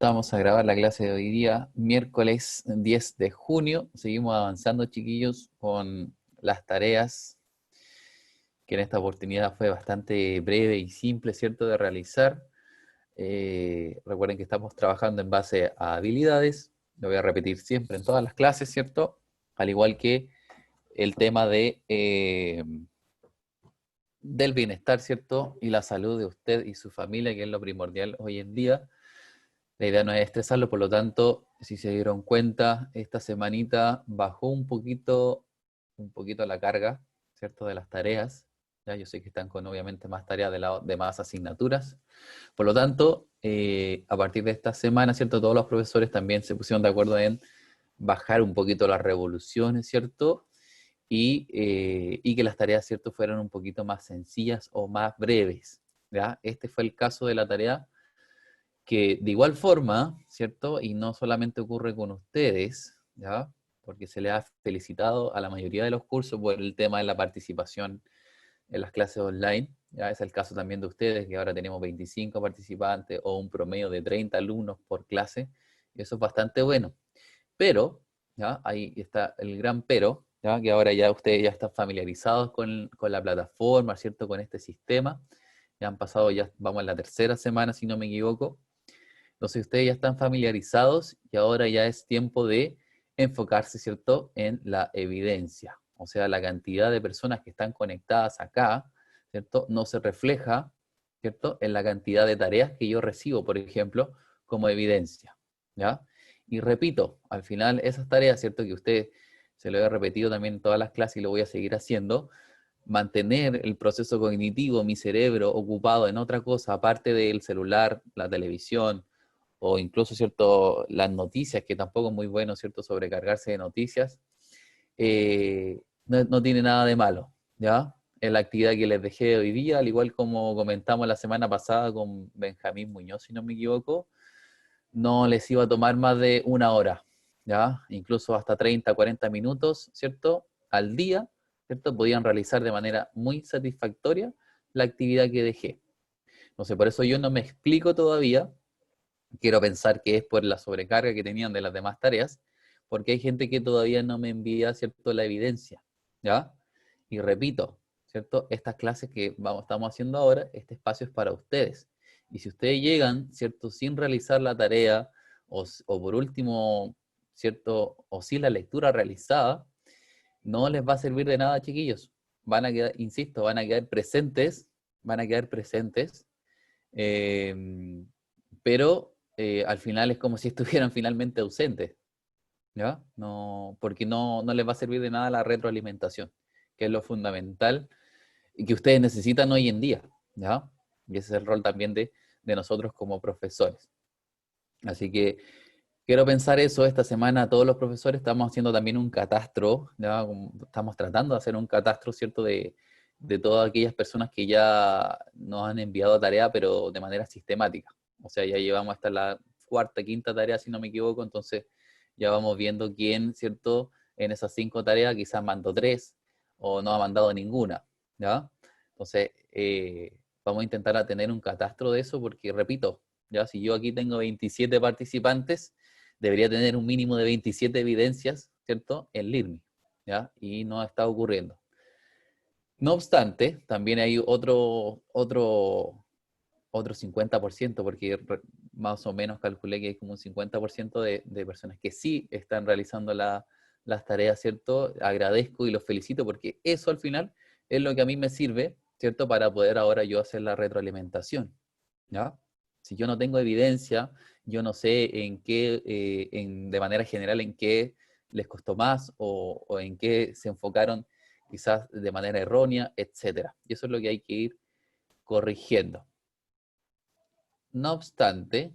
Vamos a grabar la clase de hoy día, miércoles 10 de junio. Seguimos avanzando, chiquillos, con las tareas, que en esta oportunidad fue bastante breve y simple, ¿cierto?, de realizar. Recuerden que estamos trabajando en base a habilidades. Lo voy a repetir siempre en todas las clases, ¿cierto? Al igual que el tema del bienestar, ¿cierto? Y la salud de usted y su familia, que es lo primordial hoy en día. La idea no es estresarlo, por lo tanto, si se dieron cuenta, esta semanita bajó un poquito la carga, ¿cierto?, de las tareas. Ya, yo sé que están con obviamente más tareas de más asignaturas. Por lo tanto, a partir de esta semana, ¿cierto?, todos los profesores también se pusieron de acuerdo en bajar un poquito las revoluciones, ¿cierto? Y que las tareas, ¿cierto?, fueran un poquito más sencillas o más breves. ¿Ya? Este fue el caso de la tarea que de igual forma, ¿cierto? Y no solamente ocurre con ustedes, ¿ya? Porque se les ha felicitado a la mayoría de los cursos por el tema de la participación en las clases online. Ya es el caso también de ustedes, que ahora tenemos 25 participantes o un promedio de 30 alumnos por clase. Y eso es bastante bueno. Pero, ¿ya? Ahí está el gran pero, ¿ya? Que ahora ya ustedes ya están familiarizados con la plataforma, ¿cierto? Con este sistema. Ya han pasado, ya vamos en la tercera semana, si no me equivoco. Entonces ustedes ya están familiarizados y ahora ya es tiempo de enfocarse, ¿cierto?, en la evidencia. O sea, la cantidad de personas que están conectadas acá, ¿cierto?, no se refleja, ¿cierto?, en la cantidad de tareas que yo recibo, por ejemplo, como evidencia, ¿ya? Y repito, al final esas tareas, ¿cierto?, que usted se lo he repetido también en todas las clases y lo voy a seguir haciendo, mantener el proceso cognitivo, mi cerebro ocupado en otra cosa, aparte del celular, la televisión, o incluso, ¿cierto?, las noticias, que tampoco es muy bueno, ¿cierto?, sobrecargarse de noticias, no tiene nada de malo, ¿ya? Es la actividad que les dejé hoy día, al igual como comentamos la semana pasada con Benjamín Muñoz, si no me equivoco, no les iba a tomar más de una hora, ¿ya? Incluso hasta 30, 40 minutos, ¿cierto?, al día, ¿cierto?, podían realizar de manera muy satisfactoria la actividad que dejé. Entonces, por eso yo no me explico todavía. Quiero pensar que es por la sobrecarga que tenían de las demás tareas, porque hay gente que todavía no me envía, ¿cierto?, la evidencia, ¿ya? Y repito, ¿cierto?, estas clases que estamos haciendo ahora, este espacio es para ustedes. Y si ustedes llegan, ¿cierto?, sin realizar la tarea, o por último, ¿cierto?, o sin la lectura realizada, no les va a servir de nada, chiquillos. Van a quedar, insisto, van a quedar presentes, eh, pero al final es como si estuvieran finalmente ausentes, ¿ya? No, porque no les va a servir de nada la retroalimentación, que es lo fundamental y que ustedes necesitan hoy en día, ¿ya? Y ese es el rol también de nosotros como profesores. Así que quiero pensar eso. Esta semana todos los profesores estamos haciendo también un catastro, ¿ya? Estamos tratando de hacer un catastro, ¿cierto?, de todas aquellas personas que ya nos han enviado tarea, pero de manera sistemática. O sea, ya llevamos hasta la cuarta, quinta tarea, si no me equivoco, entonces ya vamos viendo quién, ¿cierto?, en esas 5 tareas quizás mandó 3 o no ha mandado ninguna, ¿ya? Entonces, vamos a intentar a tener un catastro de eso porque, repito, ya si yo aquí tengo 27 participantes, debería tener un mínimo de 27 evidencias, ¿cierto?, en LIRMI, ¿ya? Y no está ocurriendo. No obstante, también hay otro 50%, porque más o menos calculé que hay como un 50% de personas que sí están realizando las tareas, ¿cierto? Agradezco y los felicito porque eso al final es lo que a mí me sirve, ¿cierto?, para poder ahora yo hacer la retroalimentación, ¿ya? Si yo no tengo evidencia, yo no sé en qué, de manera general, en qué les costó más o en qué se enfocaron quizás de manera errónea, etcétera. Y eso es lo que hay que ir corrigiendo. No obstante,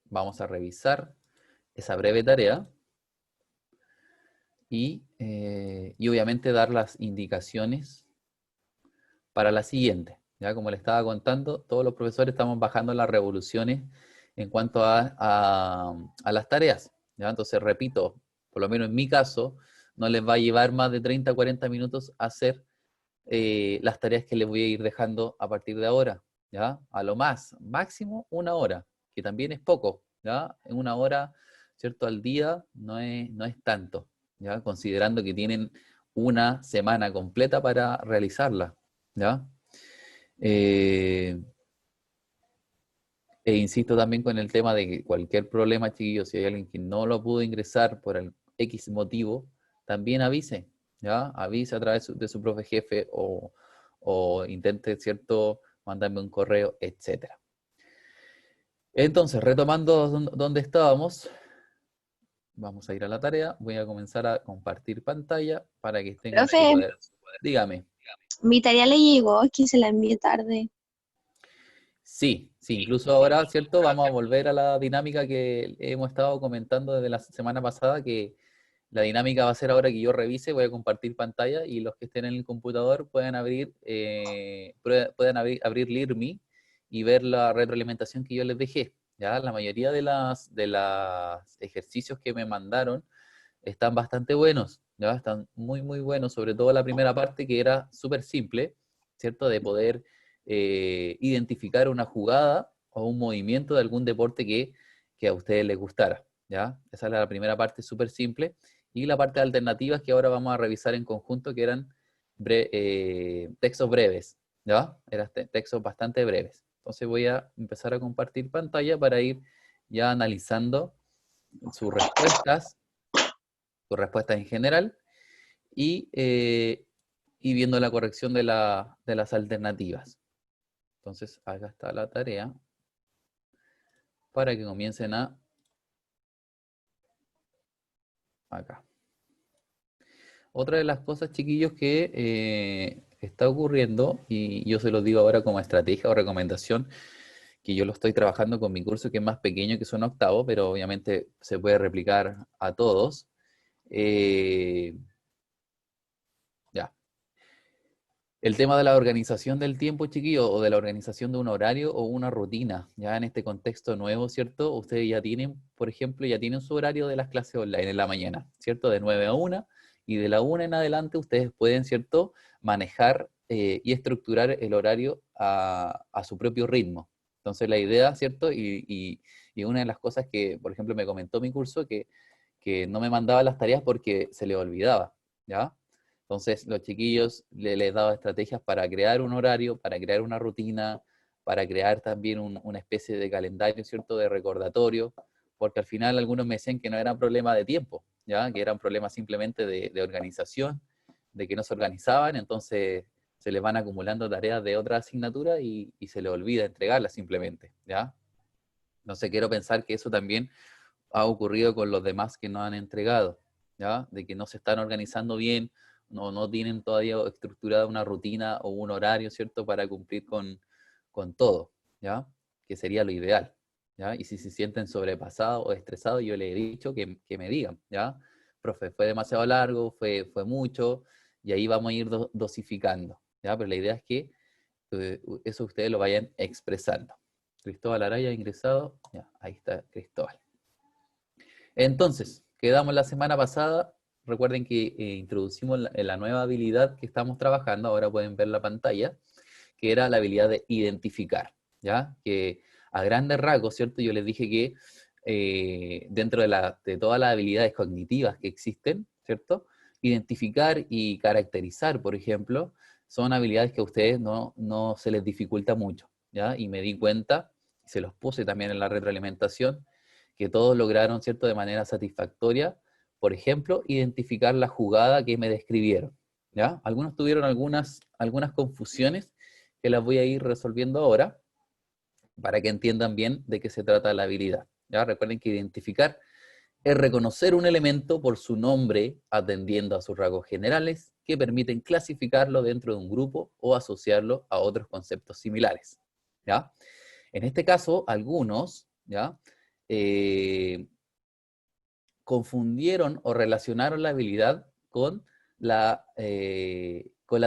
vamos a revisar esa breve tarea y obviamente dar las indicaciones para la siguiente. Ya como les estaba contando, todos los profesores estamos bajando las revoluciones en cuanto a las tareas. ¿Ya? Entonces, repito, por lo menos en mi caso, no les va a llevar más de 30 a 40 minutos hacer las tareas que les voy a ir dejando a partir de ahora. ¿ya? A lo máximo una hora, que también es poco, ¿ya? En una hora, ¿cierto? Al día no es tanto, ¿ya? Considerando que tienen una semana completa para realizarla, ¿ya? Eh, E insisto también con el tema de que cualquier problema, chiquillos, si hay alguien que no lo pudo ingresar por el X motivo, también avise, ¿ya? Avise a través de su profe jefe o intente, ¿cierto?, mandarme un correo, etcétera. Entonces, retomando donde estábamos, vamos a ir a la tarea. Voy a comenzar a compartir pantalla para que tengan Profe, su cuaderno. Dígame. mi tarea le llegó, es que se la envié tarde. Sí, sí, incluso ahora, ¿cierto? Vamos a volver a la dinámica que hemos estado comentando desde la semana pasada, que la dinámica va a ser ahora que yo revise, voy a compartir pantalla y los que estén en el computador puedan abrir Learn.me y ver la retroalimentación que yo les dejé. ¿Ya? La mayoría de los ejercicios que me mandaron están bastante buenos, ¿ya? Están muy, muy buenos, sobre todo la primera parte que era súper simple, ¿cierto? De poder identificar una jugada o un movimiento de algún deporte que a ustedes les gustara, ¿ya? Esa era la primera parte súper simple. Y la parte de alternativas que ahora vamos a revisar en conjunto, que eran textos breves, ¿ya? Eran textos bastante breves. Entonces voy a empezar a compartir pantalla para ir ya analizando sus respuestas en general y, y viendo la corrección de las alternativas. Entonces, acá está la tarea para que comiencen acá. Otra de las cosas, chiquillos, que está ocurriendo, y yo se los digo ahora como estrategia o recomendación, que yo lo estoy trabajando con mi curso que es más pequeño, que son octavos, pero obviamente se puede replicar a todos. Eh, ya, El tema de la organización del tiempo, chiquillo, o de la organización de un horario o una rutina, ya en este contexto nuevo, ¿cierto? Ustedes ya tienen, por ejemplo, ya tienen su horario de las clases online en la mañana, ¿cierto? De 9 a 1, y de la 1 en adelante ustedes pueden, ¿cierto? Manejar y estructurar el horario a su propio ritmo. Entonces la idea, ¿cierto? Y una de las cosas que, por ejemplo, me comentó mi curso, que no me mandaba las tareas porque se le olvidaba, ¿ya? Entonces, los chiquillos les daba estrategias para crear un horario, para crear una rutina, para crear también una especie de calendario, ¿cierto?, de recordatorio, porque al final algunos me decían que no era un problema de tiempo, ¿ya?, que era un problema simplemente de organización, de que no se organizaban, entonces se les van acumulando tareas de otra asignatura y se les olvida entregarlas simplemente, ¿ya? Entonces quiero pensar que eso también ha ocurrido con los demás que no han entregado, ¿ya? De que no se están organizando bien, no tienen todavía estructurada una rutina o un horario, ¿cierto? Para cumplir con todo, ¿ya? Que sería lo ideal, ¿ya? Y si se sienten sobrepasados o estresados, yo les he dicho que me digan, ¿ya? Profe, fue demasiado largo, fue mucho, y ahí vamos a ir dosificando, ¿ya? Pero la idea es que eso ustedes lo vayan expresando. Cristóbal Araya ha ingresado, ya, ahí está Cristóbal. Entonces, quedamos la semana pasada. Recuerden que introducimos la nueva habilidad que estamos trabajando, ahora pueden ver la pantalla, que era la habilidad de identificar, ¿ya? Que a grandes rasgos, ¿cierto? Yo les dije que dentro de todas las habilidades cognitivas que existen, ¿cierto? Identificar y caracterizar, por ejemplo, son habilidades que a ustedes no se les dificulta mucho, ¿ya? Y me di cuenta, se los puse también en la retroalimentación, que todos lograron, ¿cierto?, de manera satisfactoria, por ejemplo, identificar la jugada que me describieron, ¿ya? Algunos tuvieron algunas confusiones que las voy a ir resolviendo ahora para que entiendan bien de qué se trata la habilidad, ¿ya? Recuerden que identificar es reconocer un elemento por su nombre atendiendo a sus rasgos generales que permiten clasificarlo dentro de un grupo o asociarlo a otros conceptos similares, ¿ya? En este caso, algunos, ¿ya? Eh, confundieron o relacionaron la habilidad con la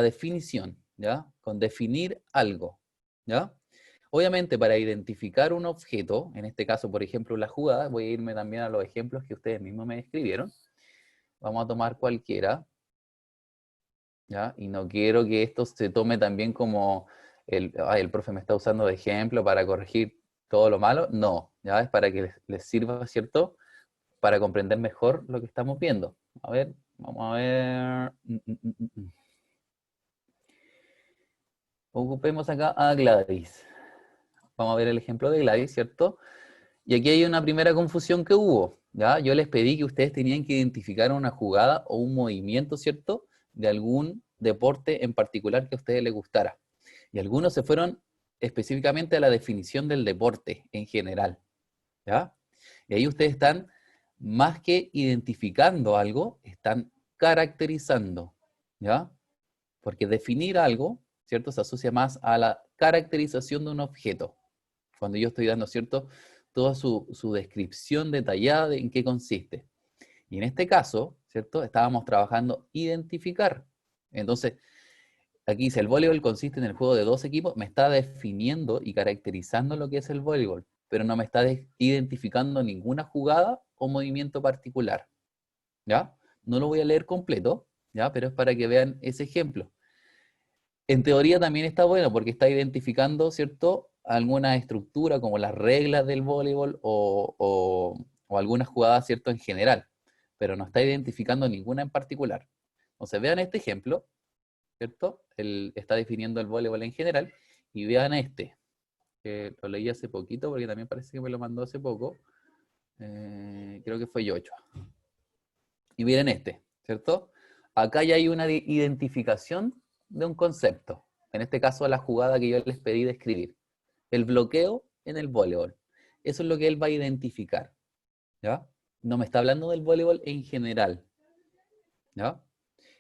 definición, ¿ya? Con definir algo, ¿ya? Obviamente, para identificar un objeto, en este caso, por ejemplo, la jugada, voy a irme también a los ejemplos que ustedes mismos me describieron. Vamos a tomar cualquiera, ¿ya? Y no quiero que esto se tome también como el profe me está usando de ejemplo para corregir todo lo malo. No, ya es para que les sirva, ¿cierto? Para comprender mejor lo que estamos viendo. A ver, vamos a ver. Ocupemos acá a Gladys. Vamos a ver el ejemplo de Gladys, ¿cierto? Y aquí hay una primera confusión que hubo, ¿ya? Yo les pedí que ustedes tenían que identificar una jugada o un movimiento, ¿cierto? De algún deporte en particular que a ustedes les gustara. Y algunos se fueron específicamente a la definición del deporte en general, ¿ya? Y ahí ustedes están, más que identificando algo, están caracterizando, ¿ya? Porque definir algo, ¿cierto? Se asocia más a la caracterización de un objeto. Cuando yo estoy dando, ¿cierto? Toda su descripción detallada de en qué consiste. Y en este caso, ¿cierto? Estábamos trabajando identificar. Entonces, aquí dice, el voleibol consiste en el juego de dos equipos, me está definiendo y caracterizando lo que es el voleibol, pero no me está identificando ninguna jugada o movimiento particular, ¿ya? No lo voy a leer completo, ¿ya? Pero es para que vean ese ejemplo. En teoría también está bueno porque está identificando, ¿cierto? Alguna estructura como las reglas del voleibol o algunas jugadas, ¿cierto? En general, pero no está identificando ninguna en particular. Entonces vean este ejemplo, ¿cierto? Él está definiendo el voleibol en general y vean este, que lo leí hace poquito porque también parece que me lo mandó hace poco. Creo que fue Yocho. Y miren este, ¿cierto? Acá ya hay una identificación de un concepto. En este caso, la jugada que yo les pedí describir. El bloqueo en el voleibol. Eso es lo que él va a identificar, ¿ya? No me está hablando del voleibol en general, ¿ya?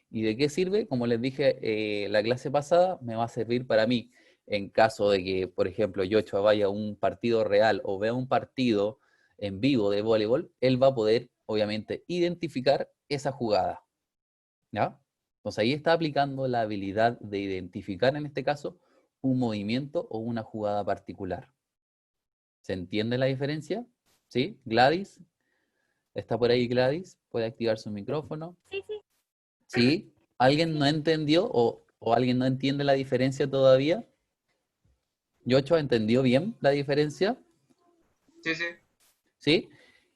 ¿Y de qué sirve? Como les dije la clase pasada, me va a servir para mí en caso de que, por ejemplo, Yocho vaya a un partido real o vea un partido en vivo de voleibol, él va a poder, obviamente, identificar esa jugada, ¿ya? Entonces ahí está aplicando la habilidad de identificar, en este caso, un movimiento o una jugada particular. ¿Se entiende la diferencia? ¿Sí? Gladys, ¿está por ahí Gladys? ¿Puede activar su micrófono? Sí, sí. ¿Sí? ¿Alguien no entendió o alguien no entiende la diferencia todavía? ¿Yocho entendió bien la diferencia? Sí, sí. ¿Sí?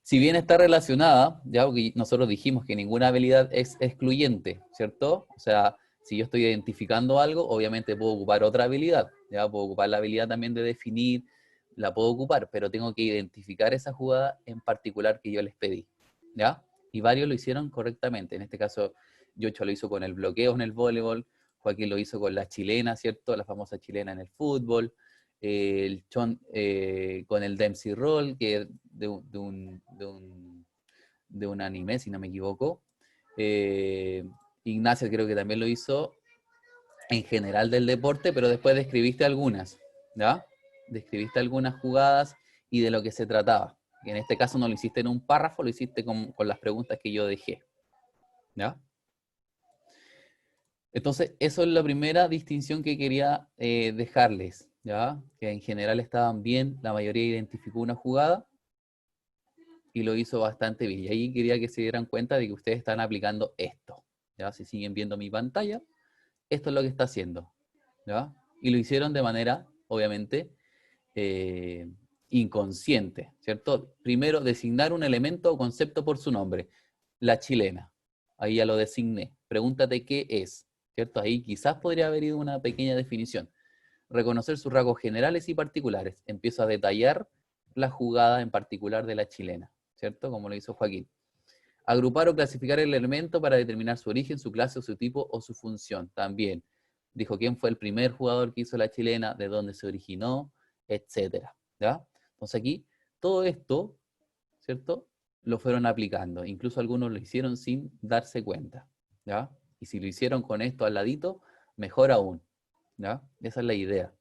Si bien está relacionada, ya porque nosotros dijimos que ninguna habilidad es excluyente, ¿cierto? O sea, si yo estoy identificando algo, obviamente puedo ocupar otra habilidad, ya puedo ocupar la habilidad también de definir, la puedo ocupar, pero tengo que identificar esa jugada en particular que yo les pedí, ¿ya? Y varios lo hicieron correctamente. En este caso, Yocho lo hizo con el bloqueo en el voleibol, Joaquín lo hizo con la chilena, ¿cierto? La famosa chilena en el fútbol, el Chon con el Dempsey Roll, que es de un anime, si no me equivoco. Ignacio creo que también lo hizo en general del deporte, pero después describiste algunas, ¿ya? Describiste algunas jugadas y de lo que se trataba. Y en este caso no lo hiciste en un párrafo, lo hiciste con las preguntas que yo dejé, ¿ya? Entonces, eso es la primera distinción que quería dejarles, ¿ya? Que en general estaban bien, la mayoría identificó una jugada y lo hizo bastante bien. Y ahí quería que se dieran cuenta de que ustedes están aplicando esto, ¿ya? Si siguen viendo mi pantalla, esto es lo que está haciendo, ¿ya? Y lo hicieron de manera, obviamente, eh, inconsciente, ¿cierto? Primero, designar un elemento o concepto por su nombre. La chilena. Ahí ya lo designé. Pregúntate qué es, ¿cierto? Ahí quizás podría haber ido una pequeña definición. Reconocer sus rasgos generales y particulares. Empiezo a detallar la jugada en particular de la chilena, ¿cierto? Como lo hizo Joaquín. Agrupar o clasificar el elemento para determinar su origen, su clase, o su tipo o su función. También dijo quién fue el primer jugador que hizo la chilena, de dónde se originó, etcétera, ¿ya? Entonces aquí, todo esto, ¿cierto? Lo fueron aplicando. Incluso algunos lo hicieron sin darse cuenta, ¿ya? Y si lo hicieron con esto al ladito, mejor aún, ¿ya? Esa es la idea.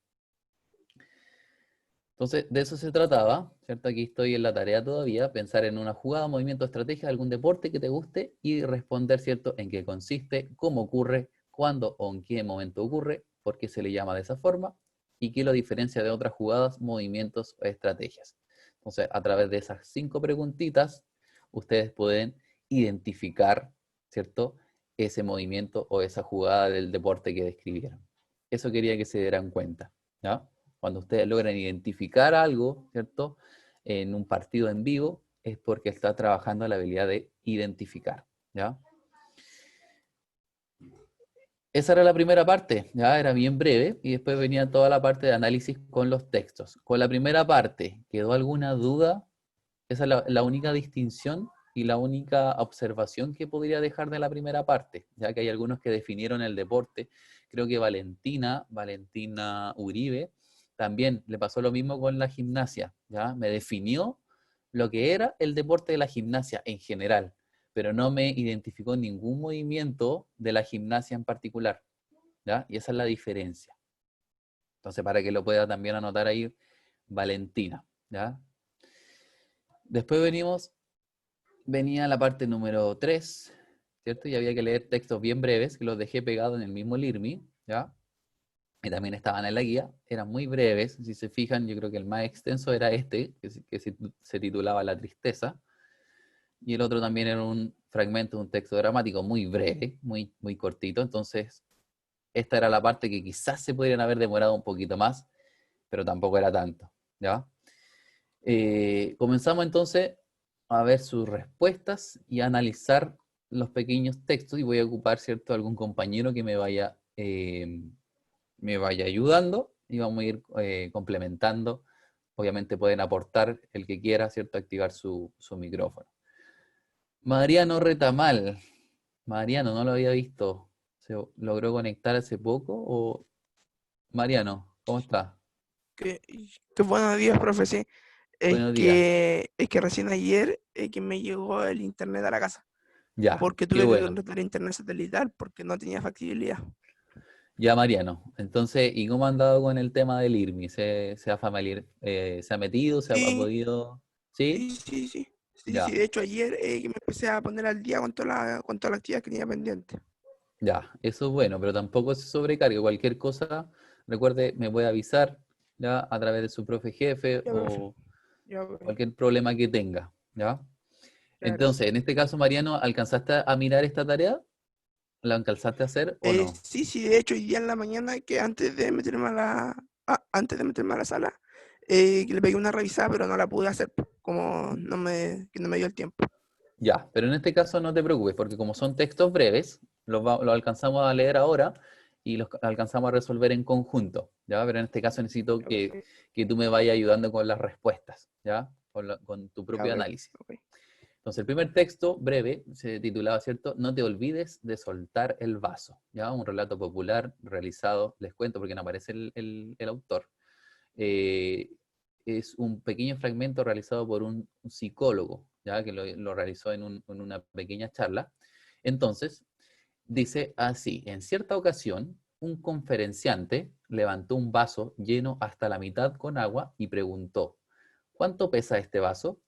Entonces, de eso se trataba, ¿cierto? Aquí estoy en la tarea todavía, pensar en una jugada, movimiento, estrategia, algún deporte que te guste y responder, ¿cierto? En qué consiste, cómo ocurre, cuándo o en qué momento ocurre, por qué se le llama de esa forma y qué lo diferencia de otras jugadas, movimientos o estrategias. Entonces, a través de esas 5 preguntitas, ustedes pueden identificar, ¿cierto? Ese movimiento o esa jugada del deporte que describieron. Eso quería que se dieran cuenta, ¿ya? Cuando ustedes logran identificar algo, ¿cierto? En un partido en vivo, es porque está trabajando la habilidad de identificar, ¿ya? Esa era la primera parte, ya era bien breve, y después venía toda la parte de análisis con los textos. Con la primera parte, ¿quedó alguna duda? Esa es la única distinción y la única observación que podría dejar de la primera parte, ya que hay algunos que definieron el deporte. Creo que Valentina Uribe, también le pasó lo mismo con la gimnasia, ¿ya? Me definió lo que era el deporte de la gimnasia en general, pero no me identificó ningún movimiento de la gimnasia en particular, ¿ya? Y esa es la diferencia. Entonces, para que lo pueda también anotar ahí, Valentina, ¿ya? Después venía la parte número 3, ¿cierto? Y había que leer textos bien breves, que los dejé pegados en el mismo LIRMI, ¿ya? Y también estaban en la guía, eran muy breves, si se fijan, yo creo que el más extenso era este, que se titulaba La tristeza, y el otro también era un fragmento de un texto dramático muy breve, muy, muy cortito, entonces esta era la parte que quizás se podrían haber demorado un poquito más, pero tampoco era tanto, ¿ya? Comenzamos entonces a ver sus respuestas y a analizar los pequeños textos y voy a ocupar, ¿cierto?, algún compañero que me vaya ayudando y vamos a ir complementando. Obviamente pueden aportar el que quiera, ¿cierto?, activar su micrófono. Mariano Retamal. Mariano, no lo había visto. ¿Se logró conectar hace poco? O Mariano, ¿cómo está? Que, que buenos días, profe. Sí. Buenos días. Es que recién ayer que me llegó el internet a la casa, Ya, porque qué tuve que bueno. contratar internet satelital porque no tenía factibilidad. Ya, Mariano. Entonces, ¿y cómo ha andado con el tema del IRMI? ¿Se ha metido? ¿Se ha Sí, podido? ¿Sí? sí, sí, sí. Sí, sí, Ya, de hecho ayer que me empecé a poner al día con toda la actividad que tenía pendiente. ya. Eso es bueno, pero tampoco se sobrecargue. Cualquier cosa, recuerde, me puede avisar ya a través de su profe jefe Ya, profe. o Ya, profe. cualquier problema que tenga. ¿Ya? Ya, gracias. Entonces, en este caso, Mariano, ¿alcanzaste a mirar esta tarea? ¿La alcanzaste a hacer o no? Sí, sí, de hecho hoy día en la mañana que antes de meterme a la sala, que le pegué una revisada, pero no la pude hacer, como que no me dio el tiempo. Ya, pero en este caso no te preocupes, porque como son textos breves, los alcanzamos a leer ahora y los alcanzamos a resolver en conjunto, ¿ya? Pero en este caso necesito Ya, profe. que tú me vayas ayudando con las respuestas, ¿ya? Con tu Ya, propio ok, análisis. ok. Entonces, el primer texto, breve, se titulaba, ¿cierto? No te olvides de soltar el vaso, ¿ya? Un relato popular realizado, les cuento porque no aparece el autor. Eh, es un pequeño fragmento realizado por un psicólogo, ¿ya? Que lo realizó en una pequeña charla. Entonces, dice así, en cierta ocasión, un conferenciante levantó un vaso lleno hasta la mitad con agua y preguntó, ¿cuánto pesa este vaso?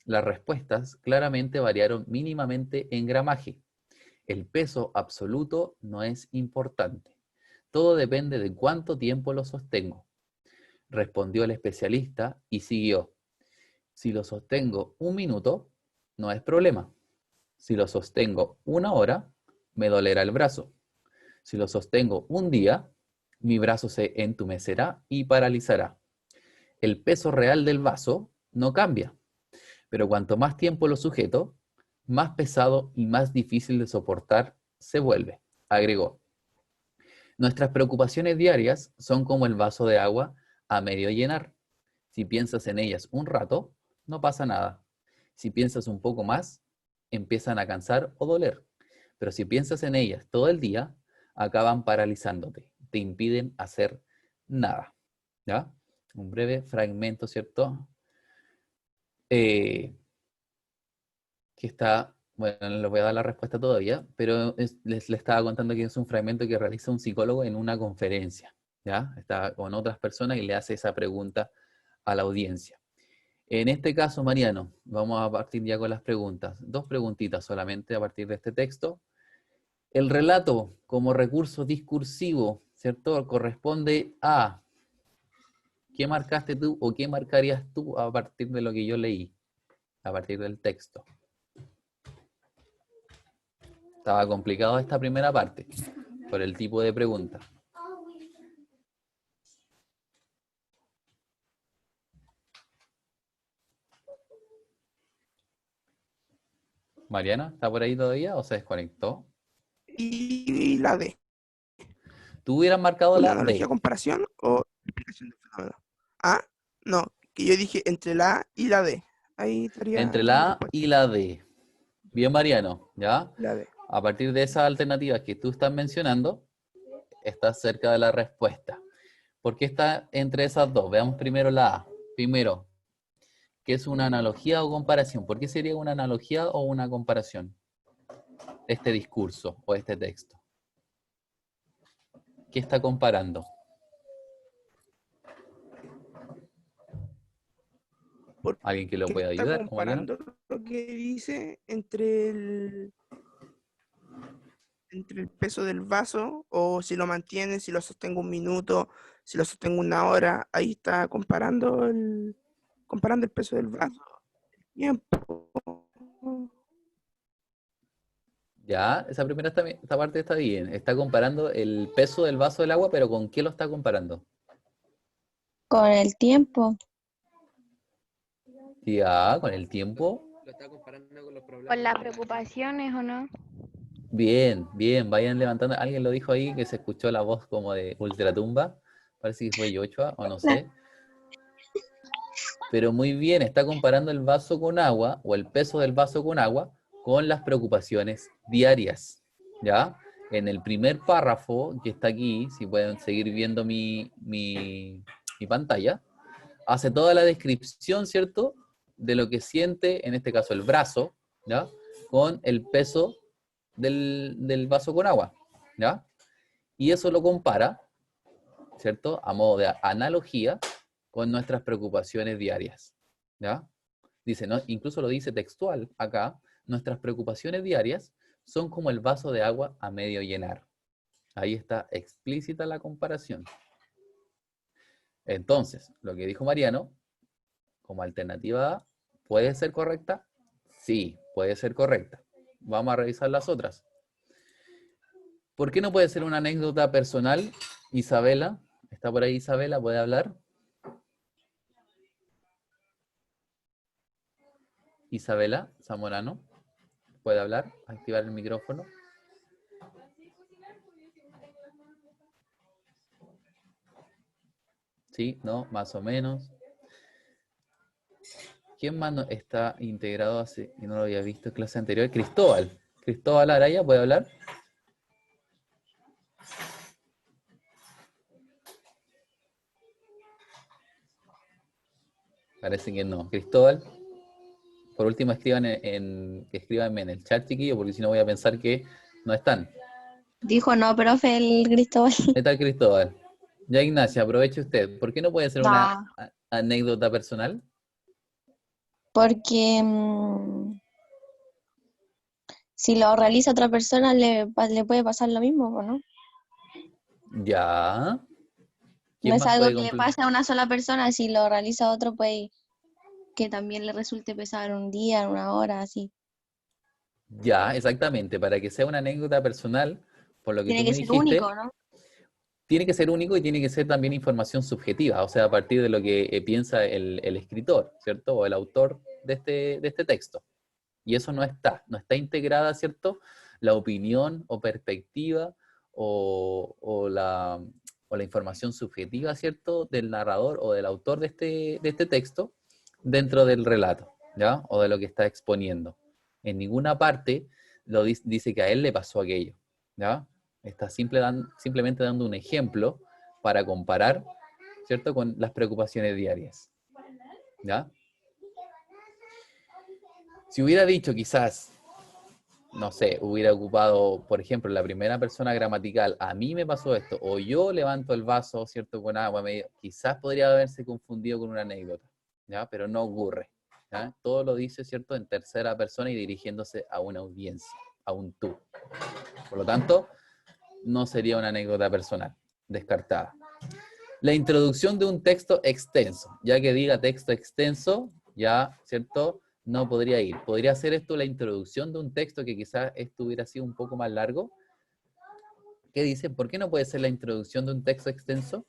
Las respuestas claramente variaron mínimamente en gramaje. El peso absoluto no es importante. Todo depende de cuánto tiempo lo sostengo, respondió el especialista y siguió. Si lo sostengo un minuto, no es problema. Si lo sostengo una hora, me dolerá el brazo. Si lo sostengo un día, mi brazo se entumecerá y paralizará. El peso real del vaso no cambia, pero cuanto más tiempo lo sujeto, más pesado y más difícil de soportar se vuelve, agregó. Nuestras preocupaciones diarias son como el vaso de agua a medio llenar. Si piensas en ellas un rato, no pasa nada. Si piensas un poco más, empiezan a cansar o doler. Pero si piensas en ellas todo el día, acaban paralizándote, te impiden hacer nada. ¿Ya? Un breve fragmento, ¿cierto? Eh, que está, bueno, no les voy a dar la respuesta todavía, pero les estaba contando que es un fragmento que realiza un psicólogo en una conferencia, ¿ya? Está con otras personas y le hace esa pregunta a la audiencia. En este caso, Mariano, vamos a partir ya con las preguntas. Dos preguntitas solamente a partir de este texto. El relato como recurso discursivo, ¿cierto? Corresponde a, ¿qué marcaste tú o qué marcarías tú a partir de lo que yo leí, a partir del texto? Estaba complicado esta primera parte, por el tipo de pregunta. Mariana, ¿está por ahí todavía o se desconectó? Y la D. ¿Tú hubieras marcado Una la analogía, D? comparación o explicación del fenómeno. Ah, no, que yo dije entre la A y la D. Ahí estaría Entre mi la A respuesta. y la D. Bien, Mariano, ¿ya? La D. A partir de esas alternativas que tú estás mencionando, estás cerca de la respuesta. ¿Por qué está entre esas dos? Veamos primero la A. Primero, ¿qué es una analogía o comparación? ¿Por qué sería una analogía o una comparación? Este discurso o este texto. ¿Qué está comparando? Porque ¿Alguien que lo pueda está ayudar, Mariano? comparando lo que dice entre el peso del vaso, o si lo mantiene, si lo sostengo un minuto, si lo sostengo una hora. Ahí está comparando el peso del vaso. Tiempo. Ya, esa parte está bien. Está comparando el peso del vaso del agua, pero ¿con qué lo está comparando? Con el tiempo. Ya, con el tiempo. Lo está comparando con los Con las problemas de la gente. preocupaciones o no. Bien, bien, vayan levantando. Alguien lo dijo ahí que se escuchó la voz como de ultratumba. Parece que fue Yochoa o no sé. Pero muy bien, está comparando el vaso con agua o el peso del vaso con agua con las preocupaciones diarias. ¿Ya? En el primer párrafo que está aquí, si pueden seguir viendo mi pantalla, hace toda la descripción, ¿cierto? De lo que siente, en este caso el brazo, ¿ya? Con el peso del vaso con agua, ¿ya? Y eso lo compara, ¿cierto? A modo de analogía con nuestras preocupaciones diarias, ¿ya? Dice, ¿no? Incluso lo dice textual acá, nuestras preocupaciones diarias son como el vaso de agua a medio llenar. Ahí está explícita la comparación. Entonces, lo que dijo Mariano, como alternativa A, ¿puede ser correcta? Sí, puede ser correcta. Vamos a revisar las otras. ¿Por qué no puede ser una anécdota personal? Isabela, ¿está por ahí Isabela? ¿Puede hablar? Isabela Zamorano, ¿puede hablar? Activar el micrófono. Sí, no, más o menos. ¿Quién más está integrado hace, y no lo había visto en clase anterior? Cristóbal. Cristóbal Araya, ¿puede hablar? Parece que no. Cristóbal, por último escríbanme en el chat, chiquillo, porque si no voy a pensar que no están. Dijo no, profe, el Cristóbal. ¿Qué tal, Cristóbal? Ya, Ignacia, aproveche usted. ¿Por qué no puede ser una No, anécdota personal? porque si lo realiza otra persona le puede pasar lo mismo, ¿o no? Ya. No ¿Quién es más algo puede que le completar? pase a una sola persona, si lo realiza otro puede que también le resulte pesar un día, una hora, así. Ya, exactamente. Para que sea una anécdota personal, por lo que Tiene tú que me ser único, dijiste, ¿no? tiene que ser único y tiene que ser también información subjetiva, o sea, a partir de lo que piensa el escritor, ¿cierto? O el autor de este texto. Y eso no está integrada, ¿cierto? La opinión o perspectiva o la información subjetiva, ¿cierto? Del narrador o del autor de este texto dentro del relato, ¿ya? O de lo que está exponiendo. En ninguna parte dice que a él le pasó aquello, ¿ya? Está simplemente dando un ejemplo para comparar, ¿cierto? Con las preocupaciones diarias, ¿ya? Si hubiera dicho quizás, no sé, hubiera ocupado, por ejemplo, la primera persona gramatical, a mí me pasó esto, o yo levanto el vaso, ¿cierto? Con agua, quizás podría haberse confundido con una anécdota, ¿ya? Pero no ocurre, ¿ya? Todo lo dice, ¿cierto? En tercera persona y dirigiéndose a una audiencia, a un tú. Por lo tanto, no sería una anécdota personal, descartada. La introducción de un texto extenso, ya que diga texto extenso, ya, ¿cierto? No podría ir. ¿Podría ser esto la introducción de un texto que quizás esto hubiera sido un poco más largo? ¿Qué dice? ¿Por qué no puede ser la introducción de un texto extenso?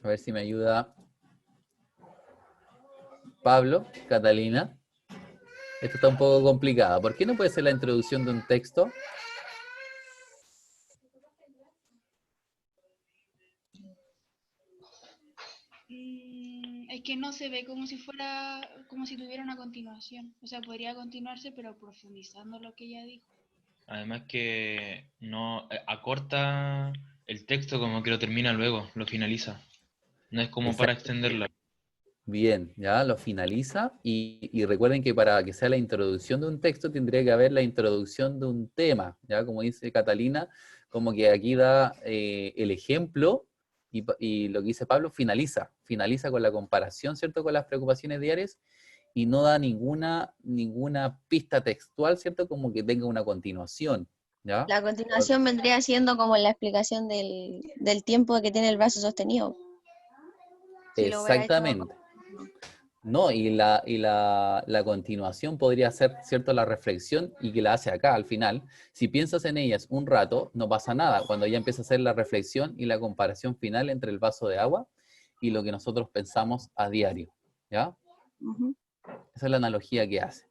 A ver si me ayuda Pablo, Catalina. Esto está un poco complicado. ¿Por qué no puede ser la introducción de un texto? Es que no se ve como si fuera, como si tuviera una continuación. O sea, podría continuarse, pero profundizando lo que ella dijo. Además que no acorta el texto, como que lo termina luego, lo finaliza. No es como para Exacto. extenderlo. Bien, ya lo finaliza y recuerden que para que sea la introducción de un texto tendría que haber la introducción de un tema, ya como dice Catalina, como que aquí da el ejemplo y lo que dice Pablo finaliza con la comparación, ¿cierto? Con las preocupaciones diarias y no da ninguna pista textual, ¿cierto? Como que tenga una continuación, ¿ya? La continuación vendría siendo como la explicación del tiempo que tiene el brazo sostenido. Si lo hubiera hecho. Exactamente. No, y la continuación podría ser, ¿cierto?, la reflexión y que la hace acá al final. Si piensas en ellas un rato, no pasa nada. Cuando ya empieza a hacer la reflexión y la comparación final entre el vaso de agua y lo que nosotros pensamos a diario, ¿ya? Ujú. Esa es la analogía que hace.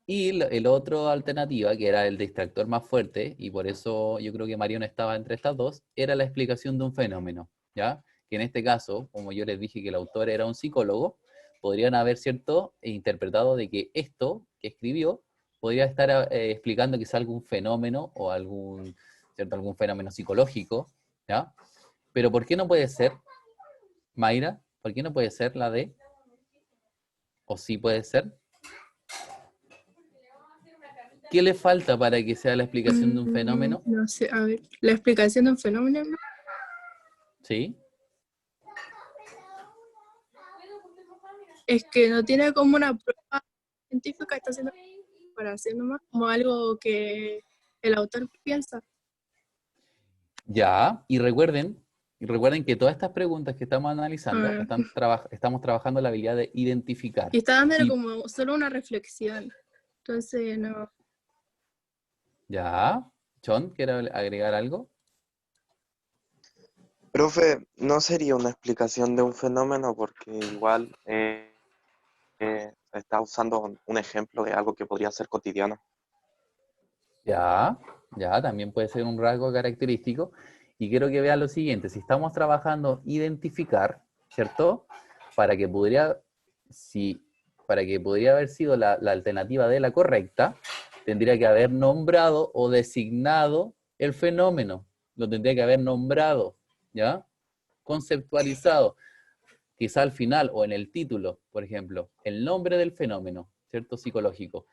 Y el otro alternativa, que era el distractor más fuerte, y por eso yo creo que Mariano estaba entre estas dos, era la explicación de un fenómeno, ¿ya? Que en este caso, como yo les dije que el autor era un psicólogo, podrían haber, ¿cierto?, interpretado de que esto que escribió podría estar explicando quizá algún fenómeno o ¿cierto?, algún fenómeno psicológico, ¿ya? Pero ¿por qué no puede ser, Mayra? ¿Por qué no puede ser la de? ¿O sí puede ser? ¿Qué le falta para que sea la explicación de un fenómeno? No sé, a ver, la explicación de un fenómeno, ¿no? ¿Sí? Es que no tiene como una prueba científica, está haciendo comparación nomás, como algo que el autor piensa. Ya, y recuerden que todas estas preguntas que estamos analizando, estamos trabajando la habilidad de identificar. Y está dándole Sí, como solo una reflexión. Entonces, no. ya, John, ¿quiere agregar algo? Profe, no sería una explicación de un fenómeno porque igual está usando un ejemplo de algo que podría ser cotidiano. Ya, también puede ser un rasgo característico. Y quiero que vean lo siguiente, si estamos trabajando identificar, ¿cierto? Para que podría, para que podría haber sido la alternativa de la correcta, tendría que haber nombrado o designado el fenómeno. Lo tendría que haber nombrado, ¿ya? Conceptualizado. Quizá al final o en el título, por ejemplo, el nombre del fenómeno, ¿cierto? Psicológico.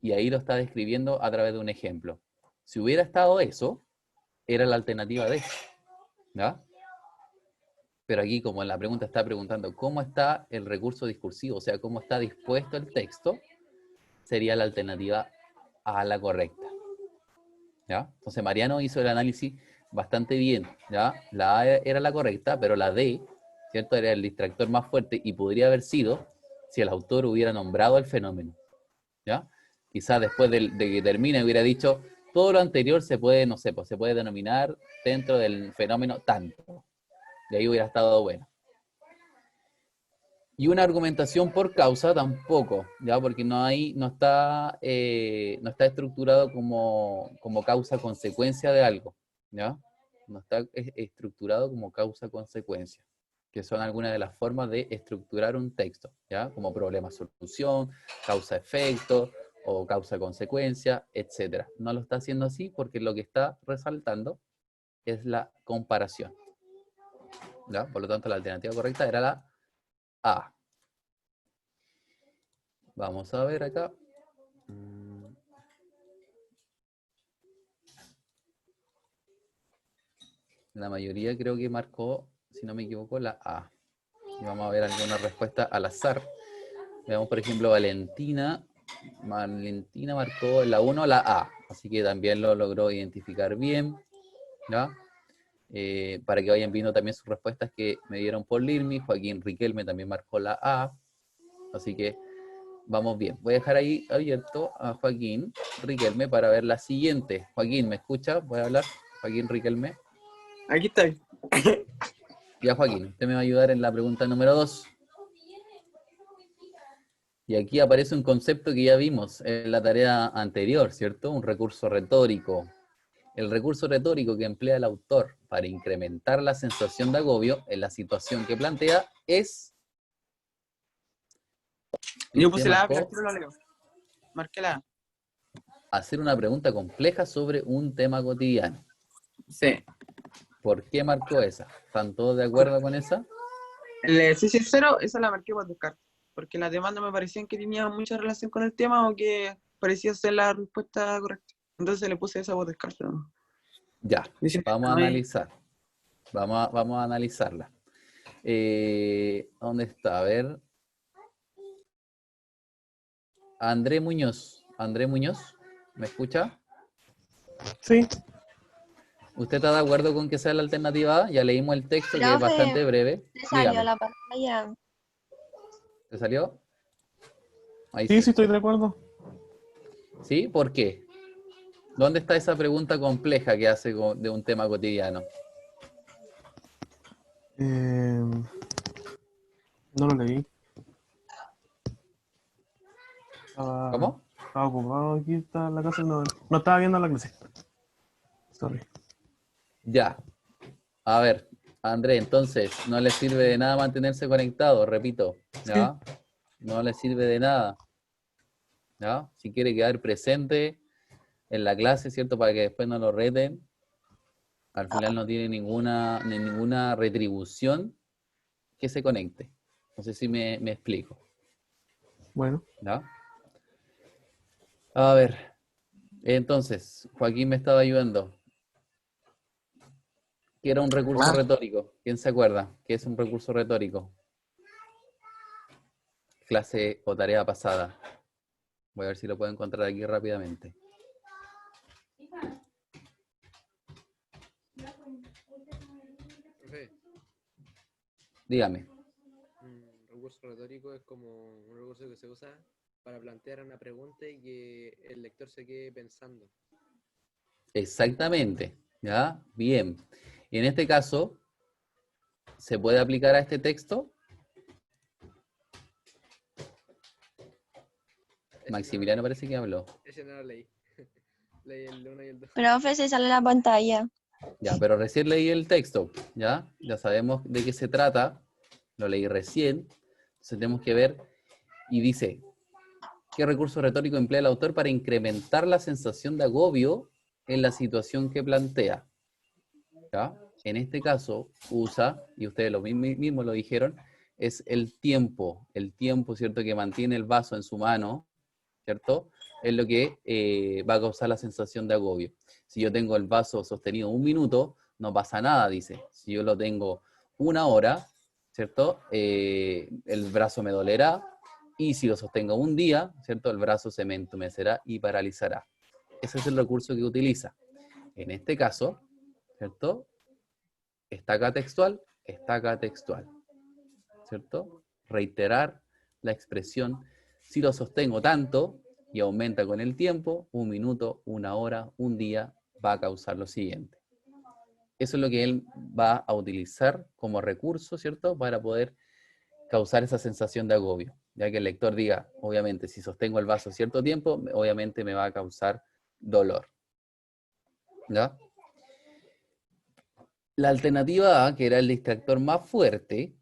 Y ahí lo está describiendo a través de un ejemplo. Si hubiera estado eso, era la alternativa de eso, ¿ya? Pero aquí, como en la pregunta está preguntando cómo está el recurso discursivo, o sea, cómo está dispuesto el texto, sería la alternativa a la correcta, ¿ya? Entonces Mariano hizo el análisis bastante bien, ¿ya? La A era la correcta, pero la D, ¿cierto? Era el distractor más fuerte y podría haber sido si el autor hubiera nombrado el fenómeno, ¿ya? Quizás después de que termine hubiera dicho, todo lo anterior se puede, no sé, pues se puede denominar dentro del fenómeno tanto. Y ahí hubiera estado bueno. Y una argumentación por causa tampoco, ¿ya? Porque no está estructurado como causa-consecuencia de algo, ¿ya? No está estructurado como causa-consecuencia, que son algunas de las formas de estructurar un texto, ¿ya? Como problema-solución, causa-efecto, o causa-consecuencia, etc. No lo está haciendo así porque lo que está resaltando es la comparación, ¿ya? Por lo tanto, la alternativa correcta era la A. Vamos a ver acá. La mayoría creo que marcó, si no me equivoco, la A. Y vamos a ver alguna respuesta al azar. Veamos, por ejemplo, Valentina. Valentina marcó en la 1 la A. Así que también lo logró identificar bien, ¿ya? Para que vayan viendo también sus respuestas que me dieron por Lirmi. Joaquín Riquelme también marcó la A. Así que vamos bien. Voy a dejar ahí abierto a Joaquín Riquelme para ver la siguiente. Joaquín, ¿me escucha? Voy a hablar. Joaquín Riquelme. Aquí estoy. Ya, Joaquín, usted me va a ayudar en la pregunta número 2. Y aquí aparece un concepto que ya vimos en la tarea anterior, ¿cierto? Un recurso retórico. El recurso retórico que emplea el autor para incrementar la sensación de agobio en la situación que plantea es... Yo puse la A, pero marcó aquí no lo leo. Marqué la A. hacer una pregunta compleja sobre un tema cotidiano. Sí. ¿Por qué marcó esa? ¿Están todos de acuerdo con esa? El ejercicio 0, esa la marqué por descarte. Porque las demás no me parecían que tenían mucha relación con el tema o que parecía ser la respuesta correcta. Entonces le puse esa por descarte, ¿no? Ya, Diciendo vamos que a no hay- analizar. Vamos a analizarla. ¿Dónde está? A ver. André Muñoz. André Muñoz, ¿me escucha? Sí, ¿Usted está de acuerdo con que sea la alternativa A? Ya leímos el texto que es Profe, bastante breve. te salió Dígame, la pantalla. ¿te salió? Ahí sí, sí. sí estoy de acuerdo. ¿Sí? ¿Por qué? ¿Dónde está esa pregunta compleja que hace de un tema cotidiano? No lo leí. ¿Cómo? Estaba ocupado aquí, está en la casa, no estaba viendo la clase. Sorry. Ya. A ver, André, entonces, no le sirve de nada mantenerse conectado, repito. ¿Ya? No le sirve de nada. ¿Ya? Si quiere quedar presente en la clase, ¿cierto? Para que después no lo reten. Al final no tiene ninguna retribución que se conecte. No sé si me explico. Bueno, ¿Ya? A ver, entonces, Joaquín me estaba ayudando. ¿Qué era un recurso retórico? ¿Quién se acuerda? ¿Qué es un recurso retórico? Clase o tarea pasada. Voy a ver si lo puedo encontrar aquí rápidamente. Profe, Dígame. un recurso retórico es como un recurso que se usa para plantear una pregunta y que el lector se quede pensando. Exactamente. ¿Ya? Bien. Y en este caso, ¿se puede aplicar a este texto? Maximiliano parece que habló. Ese no lo leí. Leí el 1 y el 2. Profe, se sale la pantalla. Ya, pero recién leí el texto, ¿ya? Ya sabemos de qué se trata, lo leí recién, entonces tenemos que ver, y dice, ¿qué recurso retórico emplea el autor para incrementar la sensación de agobio en la situación que plantea? ¿Ya? En este caso, usa, y ustedes lo mismos lo dijeron, es el tiempo, ¿cierto? Que mantiene el vaso en su mano, ¿cierto? Es lo que va a causar la sensación de agobio. Si yo tengo el vaso sostenido 1 minuto, no pasa nada, dice. Si yo lo tengo 1 hora, ¿cierto? El brazo me dolerá, y si lo sostengo 1 día, ¿cierto? El brazo se me entumecerá y paralizará. Ese es el recurso que utiliza. En este caso, ¿cierto? Está acá textual, ¿cierto? Reiterar la expresión, si lo sostengo tanto y aumenta con el tiempo, 1 minuto, 1 hora, 1 día, va a causar lo siguiente. Eso es lo que él va a utilizar como recurso, ¿cierto? Para poder causar esa sensación de agobio. Ya que el lector diga, obviamente, si sostengo el vaso cierto tiempo, obviamente me va a causar dolor. ¿Ya? La alternativa A, que era el distractor más fuerte,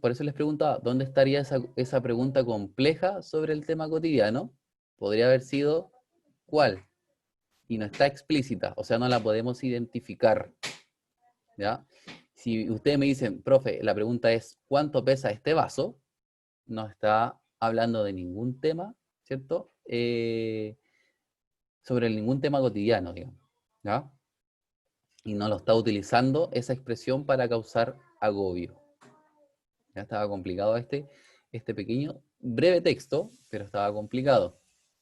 por eso les preguntaba, ¿dónde estaría esa pregunta compleja sobre el tema cotidiano? Podría haber sido, ¿cuál? Y no está explícita, o sea, no la podemos identificar. ¿Ya? Si ustedes me dicen, profe, la pregunta es, ¿cuánto pesa este vaso? No está hablando de ningún tema, ¿cierto? Sobre ningún tema cotidiano, digamos. ¿Ya? Y no lo está utilizando esa expresión para causar agobio. Ya estaba complicado este pequeño, breve texto, pero estaba complicado.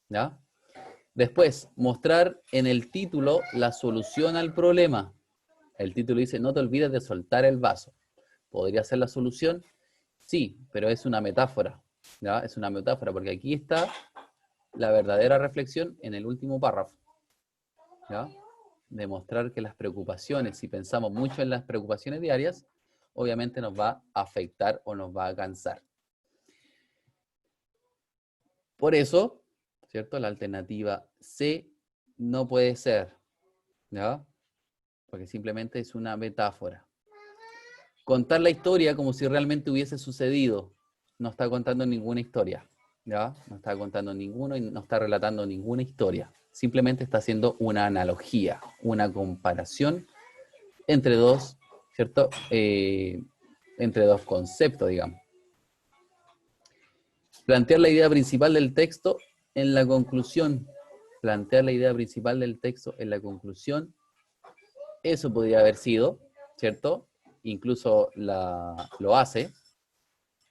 ¿Ya? Después, mostrar en el título la solución al problema. El título dice, no te olvides de soltar el vaso. ¿Podría ser la solución? Sí, pero es una metáfora. ¿Ya? Es una metáfora, porque aquí está la verdadera reflexión en el último párrafo. ¿Ya? Demostrar que las preocupaciones, si pensamos mucho en las preocupaciones diarias, obviamente nos va a afectar o nos va a cansar. Por eso, ¿cierto? La alternativa C no puede ser, ¿ya? Porque simplemente es una metáfora. Contar la historia como si realmente hubiese sucedido. No está contando ninguna historia, ¿ya? No está contando ninguno y no está relatando ninguna historia. Simplemente está haciendo una analogía, una comparación entre dos, ¿cierto? Entre dos conceptos, digamos. Plantear la idea principal del texto en la conclusión. Plantear la idea principal del texto en la conclusión. Eso podría haber sido, ¿cierto? Incluso lo hace,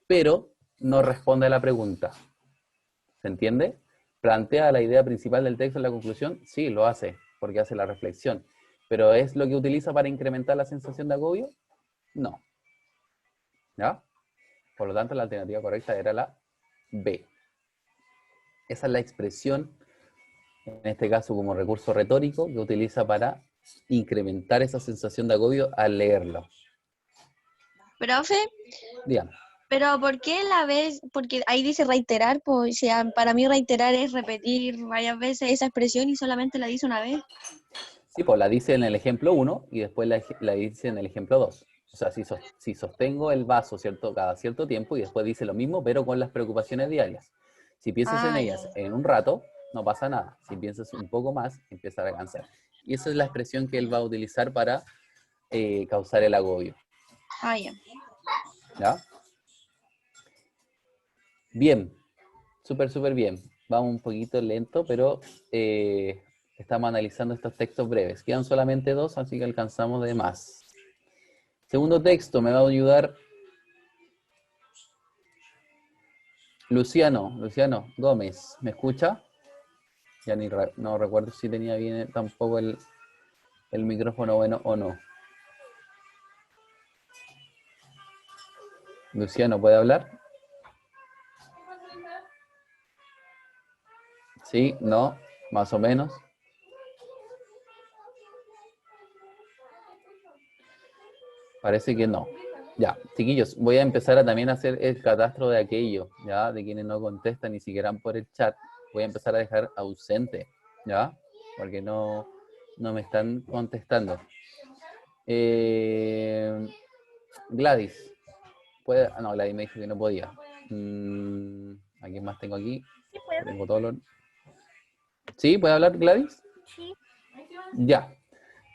pero no responde a la pregunta. ¿Se entiende? ¿Plantea la idea principal del texto en la conclusión? Sí, lo hace, porque hace la reflexión. ¿Pero es lo que utiliza para incrementar la sensación de agobio? No. ¿Ya? Por lo tanto, la alternativa correcta era la B. Esa es la expresión, en este caso como recurso retórico, que utiliza para incrementar esa sensación de agobio al leerlo. Profe, Dígame. pero ¿por qué la vez? Porque ahí dice reiterar, pues, o sea, para mí reiterar es repetir varias veces esa expresión y solamente la dice una vez. Sí, pues la dice en el ejemplo 1 y después la dice en el ejemplo 2. O sea, si sostengo el vaso, ¿cierto? Cada cierto tiempo y después dice lo mismo, pero con las preocupaciones diarias. Si piensas en Ah, ellas ya. en un rato, no pasa nada. Si piensas un poco más, empieza a cansar. Y esa es la expresión que él va a utilizar para causar el agobio. Ah, ya. ¿Ya? Bien, súper bien. Vamos un poquito lento, pero estamos analizando estos textos breves. Quedan solamente 2, así que alcanzamos de más. Segundo texto me va a ayudar Luciano Gómez. ¿Me escucha? Ya no recuerdo si tenía bien tampoco el micrófono bueno o no. Luciano, ¿puede hablar? Sí, no, más o menos. Parece que no. Ya, chiquillos, voy a empezar también a hacer el catastro de aquello, ¿ya? De quienes no contestan ni siquiera por el chat. Voy a empezar a dejar ausente, ¿ya? Porque no me están contestando. Gladys, ¿puede? No, Gladys me dijo que no podía. ¿A quién más tengo aquí? Sí, puedo. Tengo todos los... ¿Sí? ¿Puede hablar Gladys? Sí. Ya.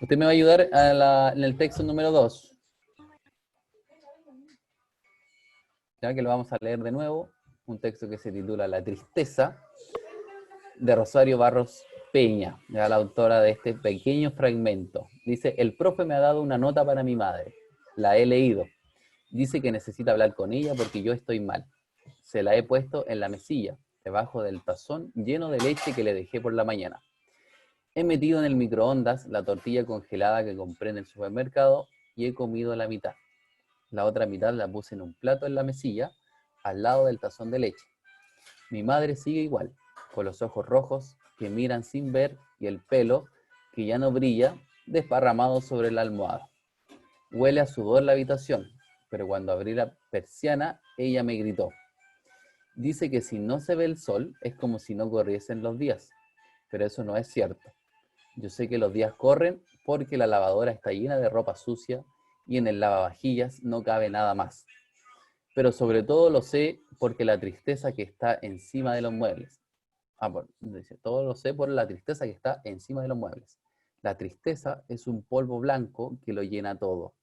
Usted me va a ayudar en el texto número 2. Ya que lo vamos a leer de nuevo. Un texto que se titula La tristeza, de Rosario Barros Peña, ya la autora de este pequeño fragmento. Dice, el profe me ha dado una nota para mi madre. La he leído. Dice que necesita hablar con ella porque yo estoy mal. Se la he puesto en la mesilla, debajo del tazón lleno de leche que le dejé por la mañana. He metido en el microondas la tortilla congelada que compré en el supermercado y he comido la mitad. La otra mitad la puse en un plato en la mesilla, al lado del tazón de leche. Mi madre sigue igual, con los ojos rojos que miran sin ver y el pelo, que ya no brilla, desparramado sobre la almohada. Huele a sudor la habitación, pero cuando abrí la persiana, ella me gritó. Dice que si no se ve el sol, es como si no corriesen los días, pero eso no es cierto. Yo sé que los días corren porque la lavadora está llena de ropa sucia y en el lavavajillas no cabe nada más. Pero sobre todo lo sé porque la tristeza que está encima de los muebles. Dice, todo lo sé por la tristeza que está encima de los muebles. La tristeza es un polvo blanco que lo llena todo.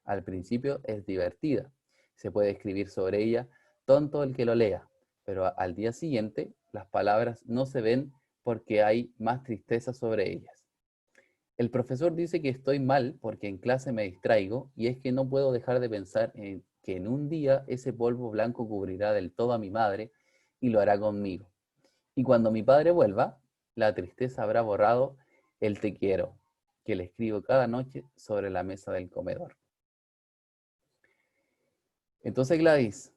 Al principio es divertida. Se puede escribir sobre ella, tonto el que lo lea. Pero al día siguiente las palabras no se ven porque hay más tristeza sobre ellas. El profesor dice que estoy mal porque en clase me distraigo y es que no puedo dejar de pensar en que en un día ese polvo blanco cubrirá del todo a mi madre y lo hará conmigo. Y cuando mi padre vuelva, la tristeza habrá borrado el te quiero, que le escribo cada noche sobre la mesa del comedor. Entonces, Gladys,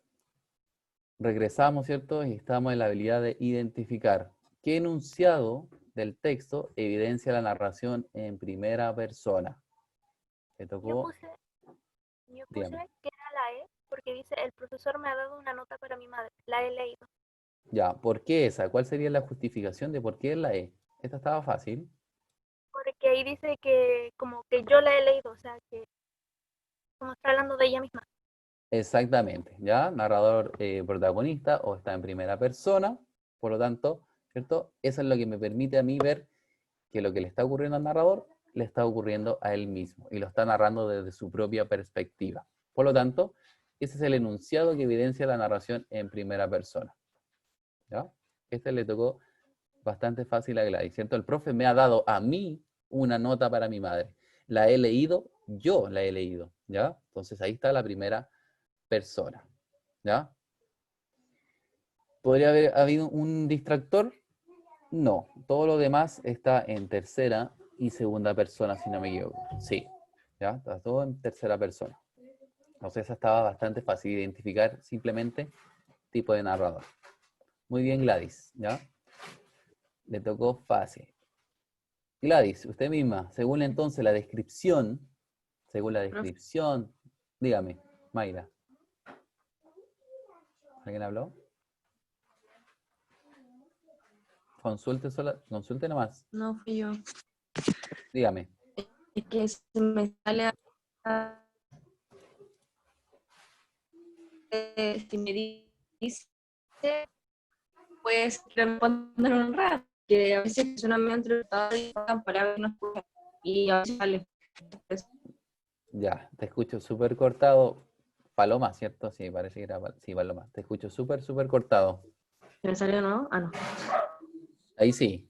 regresamos, ¿cierto? Y estamos en la habilidad de identificar qué enunciado del texto evidencia la narración en primera persona. Te tocó... Yo puse que era la E porque dice, el profesor me ha dado una nota para mi madre. La he leído. Ya, ¿por qué esa? ¿Cuál sería la justificación de por qué es la E? Esta estaba fácil. Porque ahí dice que como que yo la he leído, o sea, que como está hablando de ella misma. Exactamente, ¿ya? Narrador protagonista o está en primera persona, por lo tanto, ¿cierto? Eso es lo que me permite a mí ver que lo que le está ocurriendo al narrador le está ocurriendo a él mismo y lo está narrando desde su propia perspectiva. Por lo tanto, ese es el enunciado que evidencia la narración en primera persona, ¿ya? Este le tocó bastante fácil a Gladys, ¿cierto? El profe me ha dado a mí una nota para mi madre. La he leído, yo la he leído, ¿ya? Entonces ahí está la primera persona, ¿ya? ¿Podría haber habido un distractor? No, todo lo demás está en tercera y segunda persona, si no me equivoco. Sí, ¿ya? Está todo en tercera persona. Entonces esa estaba bastante fácil de identificar, simplemente tipo de narrador. Muy bien, Gladys, ¿ya? Le tocó fácil. Gladys, usted misma, según entonces la descripción, dígame, Mayra. ¿Alguien habló? Consulte nomás. No fui yo. Dígame. Es que se me sale si me dice, pues responder un rato, que a veces es una medio entrevistada y pagan palabras que no escuchan, y a veces sale. Ya, te escucho súper cortado. Paloma, ¿cierto? Sí, parece que era sí, Paloma. Te escucho súper cortado. ¿Me salió no? Ah, no. Ahí sí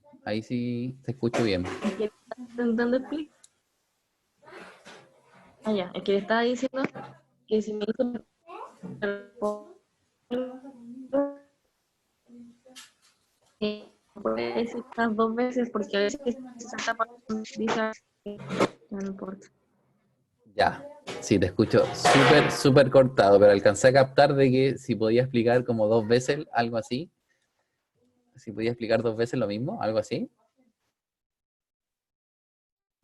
te escucho bien. Es que estaba intentando explicar. Ah, ya, es que le estaba diciendo que si me hizo puede decir estas 2 veces porque a veces se salta para dice que no importa. Ya, sí, te escucho súper cortado, pero alcancé a captar de que si podía explicar como 2 veces, algo así. Si podía explicar 2 veces lo mismo, algo así.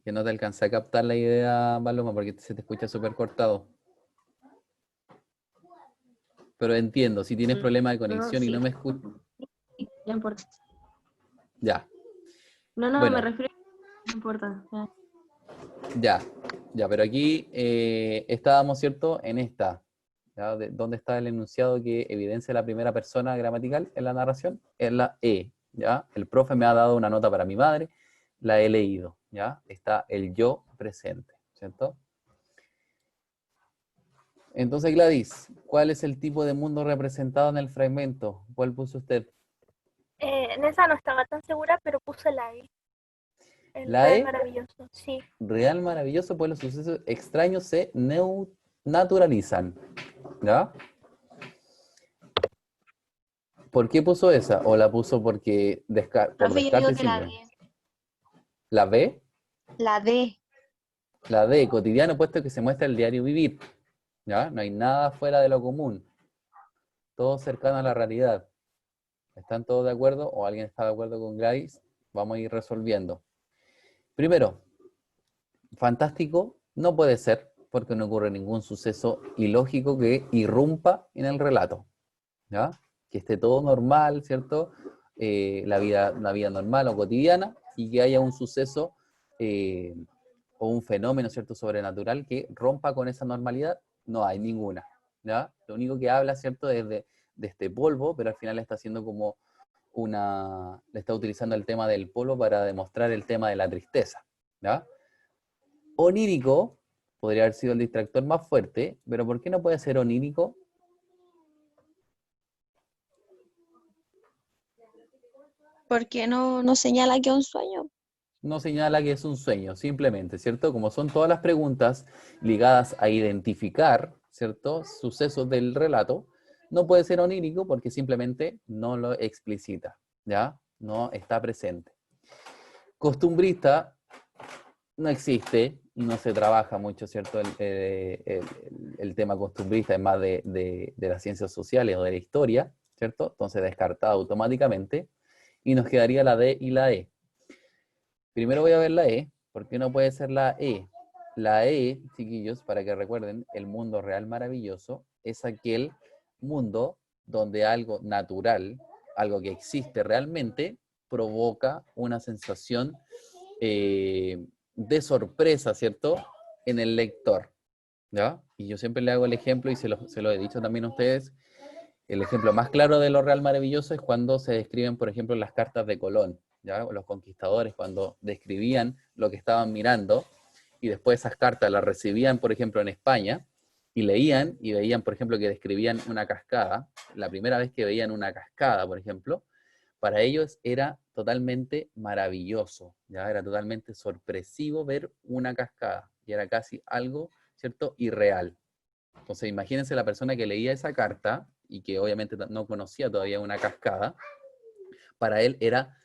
Que no te alcancé a captar la idea, Paloma, porque se te escucha súper cortado. Pero entiendo, si tienes problema de No, conexión y no sí, me escuchas. no importa. Ya, No, me bueno, refiero, no importa. ya, pero aquí estábamos, ¿cierto? En esta, ¿ya? ¿Dónde está el enunciado que evidencia la primera persona gramatical en la narración? En la E, ¿ya? El profe me ha dado una nota para mi madre, la he leído, ¿ya? Está el yo presente, ¿cierto? Entonces, Gladys, ¿cuál es el tipo de mundo representado en el fragmento? ¿Cuál puso usted? En esa no estaba tan segura, pero puse la E. El ¿La Real E? Maravilloso, sí. Real maravilloso, pues los sucesos extraños se naturalizan, ¿ya? ¿Por qué puso esa? ¿O la puso porque por Profe, yo digo descarte que la simple? D. ¿La B? La D. La D, cotidiano, puesto que se muestra el diario vivir, ¿ya? No hay nada fuera de lo común, todo cercano a la realidad. ¿Están todos de acuerdo? ¿O alguien está de acuerdo con Gladys? Vamos a ir resolviendo. Primero, fantástico no puede ser, porque no ocurre ningún suceso ilógico que irrumpa en el relato, ¿ya? Que esté todo normal, ¿cierto? La vida normal o cotidiana, y que haya un suceso o un fenómeno, ¿cierto?, sobrenatural que rompa con esa normalidad, no hay ninguna, ¿ya? Lo único que habla, ¿cierto?, es de este polvo, pero al final está haciendo como le está utilizando el tema del polvo para demostrar el tema de la tristeza, ¿ya? Onírico podría haber sido el distractor más fuerte, pero ¿por qué no puede ser onírico? Porque no señala que es un sueño. No señala que es un sueño, simplemente, ¿cierto? Como son todas las preguntas ligadas a identificar, ¿cierto?, sucesos del relato, no puede ser onírico porque simplemente no lo explicita, ¿ya? No está presente. Costumbrista no existe y no se trabaja mucho, ¿cierto? El tema costumbrista es más de las ciencias sociales o de la historia, ¿cierto? Entonces descartado automáticamente y nos quedaría la D y la E. Primero voy a ver la E. ¿Por qué no puede ser la E? La E, chiquillos, para que recuerden, el mundo real maravilloso es aquel mundo donde algo natural algo que existe realmente, provoca una sensación de sorpresa, ¿cierto?, en el lector, ¿ya? Y yo siempre le hago el ejemplo, y se lo he dicho también a ustedes, el ejemplo más claro de lo real maravilloso es cuando se describen, por ejemplo, las cartas de Colón, ¿ya? Los conquistadores, cuando describían lo que estaban mirando, y después esas cartas las recibían, por ejemplo, en España, y leían, y veían, por ejemplo, que describían una cascada. La primera vez que veían una cascada, por ejemplo, para ellos era totalmente maravilloso, ya era totalmente sorpresivo ver una cascada, y era casi algo, ¿cierto?, irreal. Entonces imagínense la persona que leía esa carta, y que obviamente no conocía todavía una cascada, para él era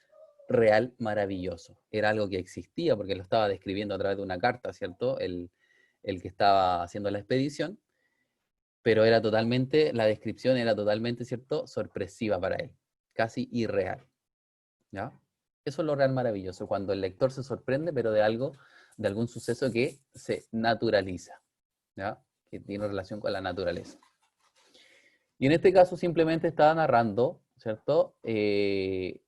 real maravilloso, era algo que existía, porque lo estaba describiendo a través de una carta, ¿cierto?, el que estaba haciendo la expedición, pero era totalmente, la descripción era totalmente, ¿cierto?, sorpresiva para él, casi irreal, ¿ya? Eso es lo real maravilloso, cuando el lector se sorprende, pero de algo, de algún suceso que se naturaliza, ¿ya?, que tiene relación con la naturaleza. Y en este caso simplemente estaba narrando, ¿cierto?, el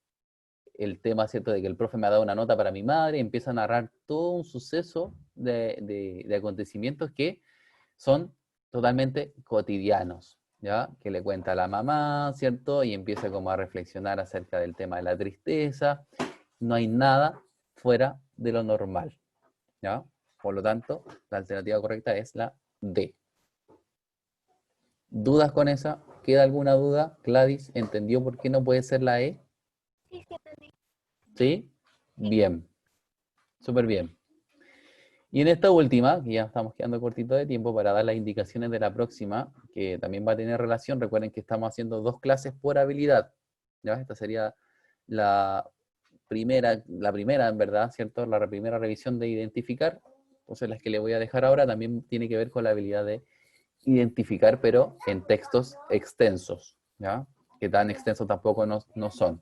tema, ¿cierto?, de que el profe me ha dado una nota para mi madre, y empieza a narrar todo un suceso de acontecimientos que son totalmente cotidianos, ¿ya? Que le cuenta a la mamá, ¿cierto? Y empieza como a reflexionar acerca del tema de la tristeza. No hay nada fuera de lo normal, ¿ya? Por lo tanto, la alternativa correcta es la D. ¿Dudas con esa? ¿Queda alguna duda? Gladys, ¿entendió por qué no puede ser la E? Sí, sí, entendí. ¿Sí? Bien. Súper bien. Y en esta última, que ya estamos quedando cortito de tiempo para dar las indicaciones de la próxima, que también va a tener relación, recuerden que estamos haciendo 2 clases por habilidad, ¿ya? Esta sería la primera en verdad, ¿cierto? La primera revisión de identificar. Entonces las que le voy a dejar ahora también tiene que ver con la habilidad de identificar, pero en textos extensos, ¿ya? Que tan extensos tampoco no son.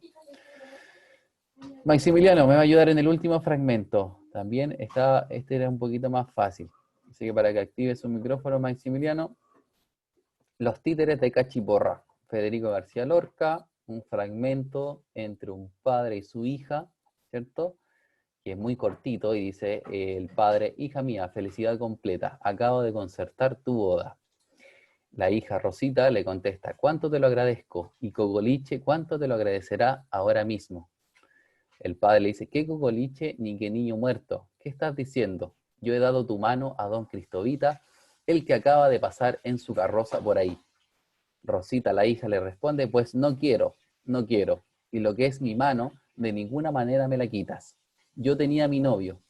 Maximiliano, me va a ayudar en el último fragmento. También este era un poquito más fácil. Así que para que active su micrófono, Maximiliano. Los títeres de Cachiporra. Federico García Lorca, un fragmento entre un padre y su hija, ¿cierto? Que es muy cortito y dice, el padre, hija mía, felicidad completa, acabo de concertar tu boda. La hija Rosita le contesta, ¿cuánto te lo agradezco? Y Cogoliche, ¿cuánto te lo agradecerá ahora mismo? El padre le dice, ¿qué cocoliche ni qué niño muerto? ¿Qué estás diciendo? Yo he dado tu mano a don Cristovita, el que acaba de pasar en su carroza por ahí. Rosita, la hija, le responde, pues no quiero, y lo que es mi mano, de ninguna manera me la quitas. Yo tenía a mi novio.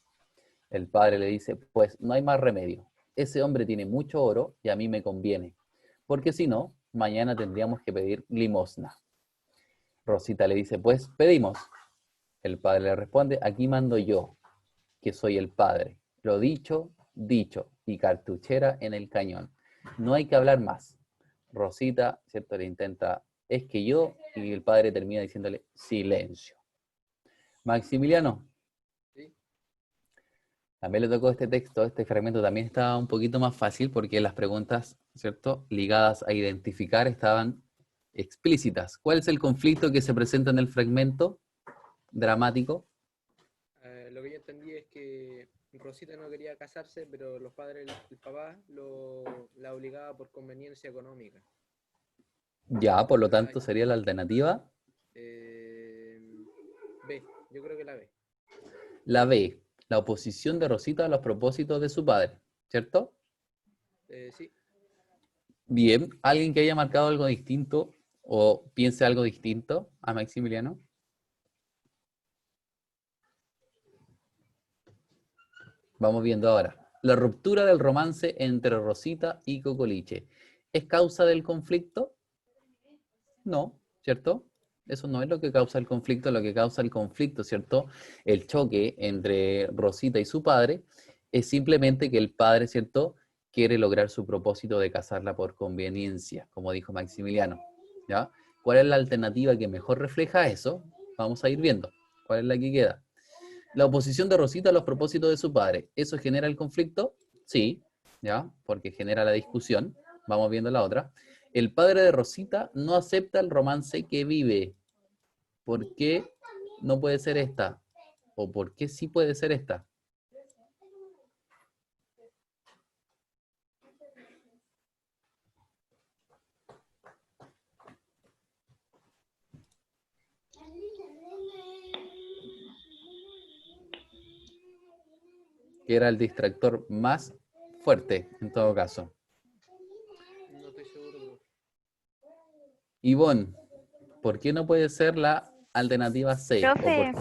El padre le dice, pues no hay más remedio. Ese hombre tiene mucho oro y a mí me conviene, porque si no, mañana tendríamos que pedir limosna. Rosita le dice, pues pedimos. El padre le responde, aquí mando yo, que soy el padre. Lo dicho, dicho, y cartuchera en el cañón. No hay que hablar más. Rosita, ¿cierto?, le intenta, es que yo, y el padre termina diciéndole, silencio. Maximiliano. ¿Sí? También le tocó este texto, este fragmento también estaba un poquito más fácil porque las preguntas, ¿cierto?, ligadas a identificar estaban explícitas. ¿Cuál es el conflicto que se presenta en el fragmento dramático? Lo que yo entendí es que Rosita no quería casarse, pero los padres, el papá, la obligaba por conveniencia económica. Ya, por lo tanto sería la alternativa. B, yo creo que la B. La B, la oposición de Rosita a los propósitos de su padre, ¿cierto? Sí. Bien, ¿alguien que haya marcado algo distinto o piense algo distinto a Maximiliano? Vamos viendo ahora. La ruptura del romance entre Rosita y Cocoliche, ¿es causa del conflicto? No, ¿cierto? Eso no es lo que causa el conflicto. Lo que causa el conflicto, ¿cierto?, el choque entre Rosita y su padre, es simplemente que el padre, ¿cierto?, quiere lograr su propósito de casarla por conveniencia, como dijo Maximiliano, ¿ya? ¿Cuál es la alternativa que mejor refleja eso? Vamos a ir viendo. ¿Cuál es la que queda? La oposición de Rosita a los propósitos de su padre. ¿Eso genera el conflicto? Sí, ¿ya? Porque genera la discusión. Vamos viendo la otra. El padre de Rosita no acepta el romance que vive. ¿por qué no puede ser esta? ¿O por qué sí puede ser esta? Que era el distractor más fuerte, en todo caso. No estoy seguro. Ivonne, ¿por qué no puede ser la alternativa C? Profe,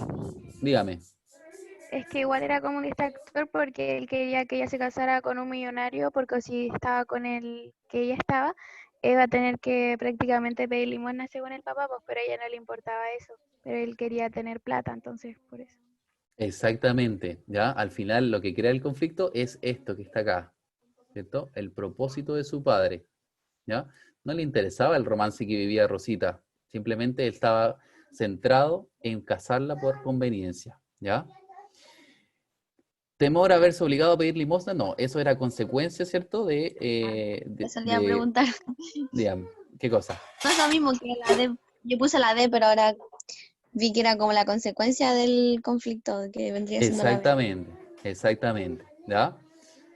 Dígame. es que igual era como un distractor porque él quería que ella se casara con un millonario, porque si estaba con el que ella estaba, iba a tener que prácticamente pedir limosna según el papá, pues, pero a ella no le importaba eso, pero él quería tener plata, entonces por eso. Exactamente, ¿ya? Al final lo que crea el conflicto es esto que está acá, ¿cierto? El propósito de su padre, ¿ya? No le interesaba el romance que vivía Rosita, simplemente él estaba centrado en casarla por conveniencia, ¿ya? ¿Temor a verse obligado a pedir limosna? No, eso era consecuencia, ¿cierto? Eso le iba a preguntar. Dígame, ¿qué cosa? No es lo mismo que la D. Yo puse la D, pero ahora vi que era como la consecuencia del conflicto que vendría siendo la B. Exactamente, exactamente, ¿ya?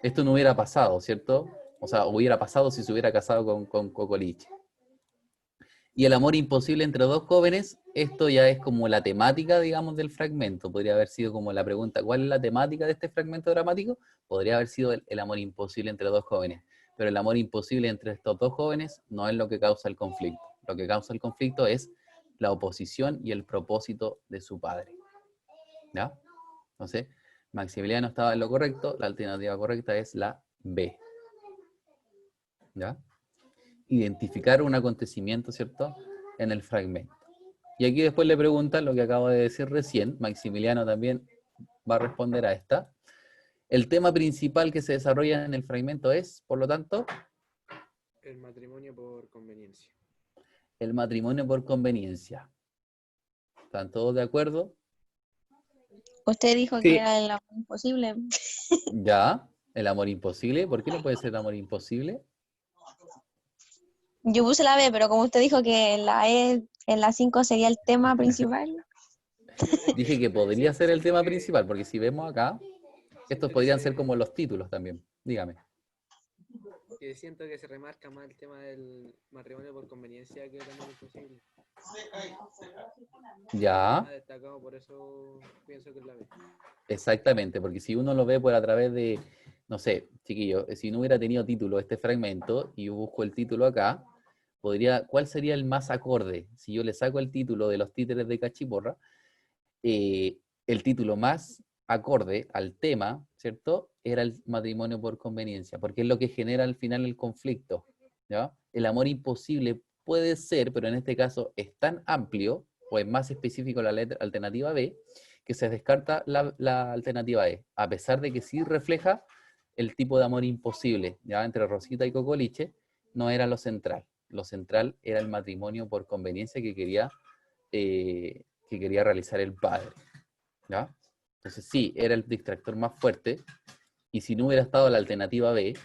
Esto no hubiera pasado, ¿cierto? O sea, hubiera pasado si se hubiera casado con Cocoliche. Y el amor imposible entre dos jóvenes, esto ya es como la temática, digamos, del fragmento. Podría haber sido como la pregunta, ¿cuál es la temática de este fragmento dramático? Podría haber sido el amor imposible entre dos jóvenes. Pero el amor imposible entre estos dos jóvenes no es lo que causa el conflicto. Lo que causa el conflicto es la oposición y el propósito de su padre. ¿Ya? Entonces, Maximiliano estaba en lo correcto, la alternativa correcta es la B. ¿Ya? Identificar un acontecimiento, ¿cierto?, en el fragmento. Y aquí después le preguntan lo que acabo de decir recién, Maximiliano también va a responder a esta. El tema principal que se desarrolla en el fragmento es, por lo tanto, El matrimonio por conveniencia. el matrimonio por conveniencia. ¿Están todos de acuerdo? Usted dijo Sí. que era el amor imposible. Ya, el amor imposible. ¿Por qué no puede ser el amor imposible? Yo puse la B, pero como usted dijo que la E en la 5 sería el tema principal. Dije que podría ser el tema principal, porque si vemos acá, estos podrían ser como los títulos también. Dígame. Que siento que se remarca más el tema del matrimonio por conveniencia que el amor imposible. Ya. Más destacado, por eso pienso que es la B. Exactamente, porque si uno lo ve por a través de, no sé, chiquillo, si no hubiera tenido título este fragmento, y yo busco el título acá, ¿cuál sería el más acorde? Si yo le saco el título de los títeres de Cachiporra, el título más acorde al tema, ¿cierto?, era el matrimonio por conveniencia, porque es lo que genera al final el conflicto, ¿ya? El amor imposible puede ser, pero en este caso es tan amplio, o es más específico la letra alternativa B, que se descarta la alternativa E, a pesar de que sí refleja el tipo de amor imposible, ¿ya? Entre Rosita y Cocoliche, no era lo central era el matrimonio por conveniencia que quería realizar el padre, ¿ya? Entonces sí, era el distractor más fuerte, y si no hubiera estado la alternativa B,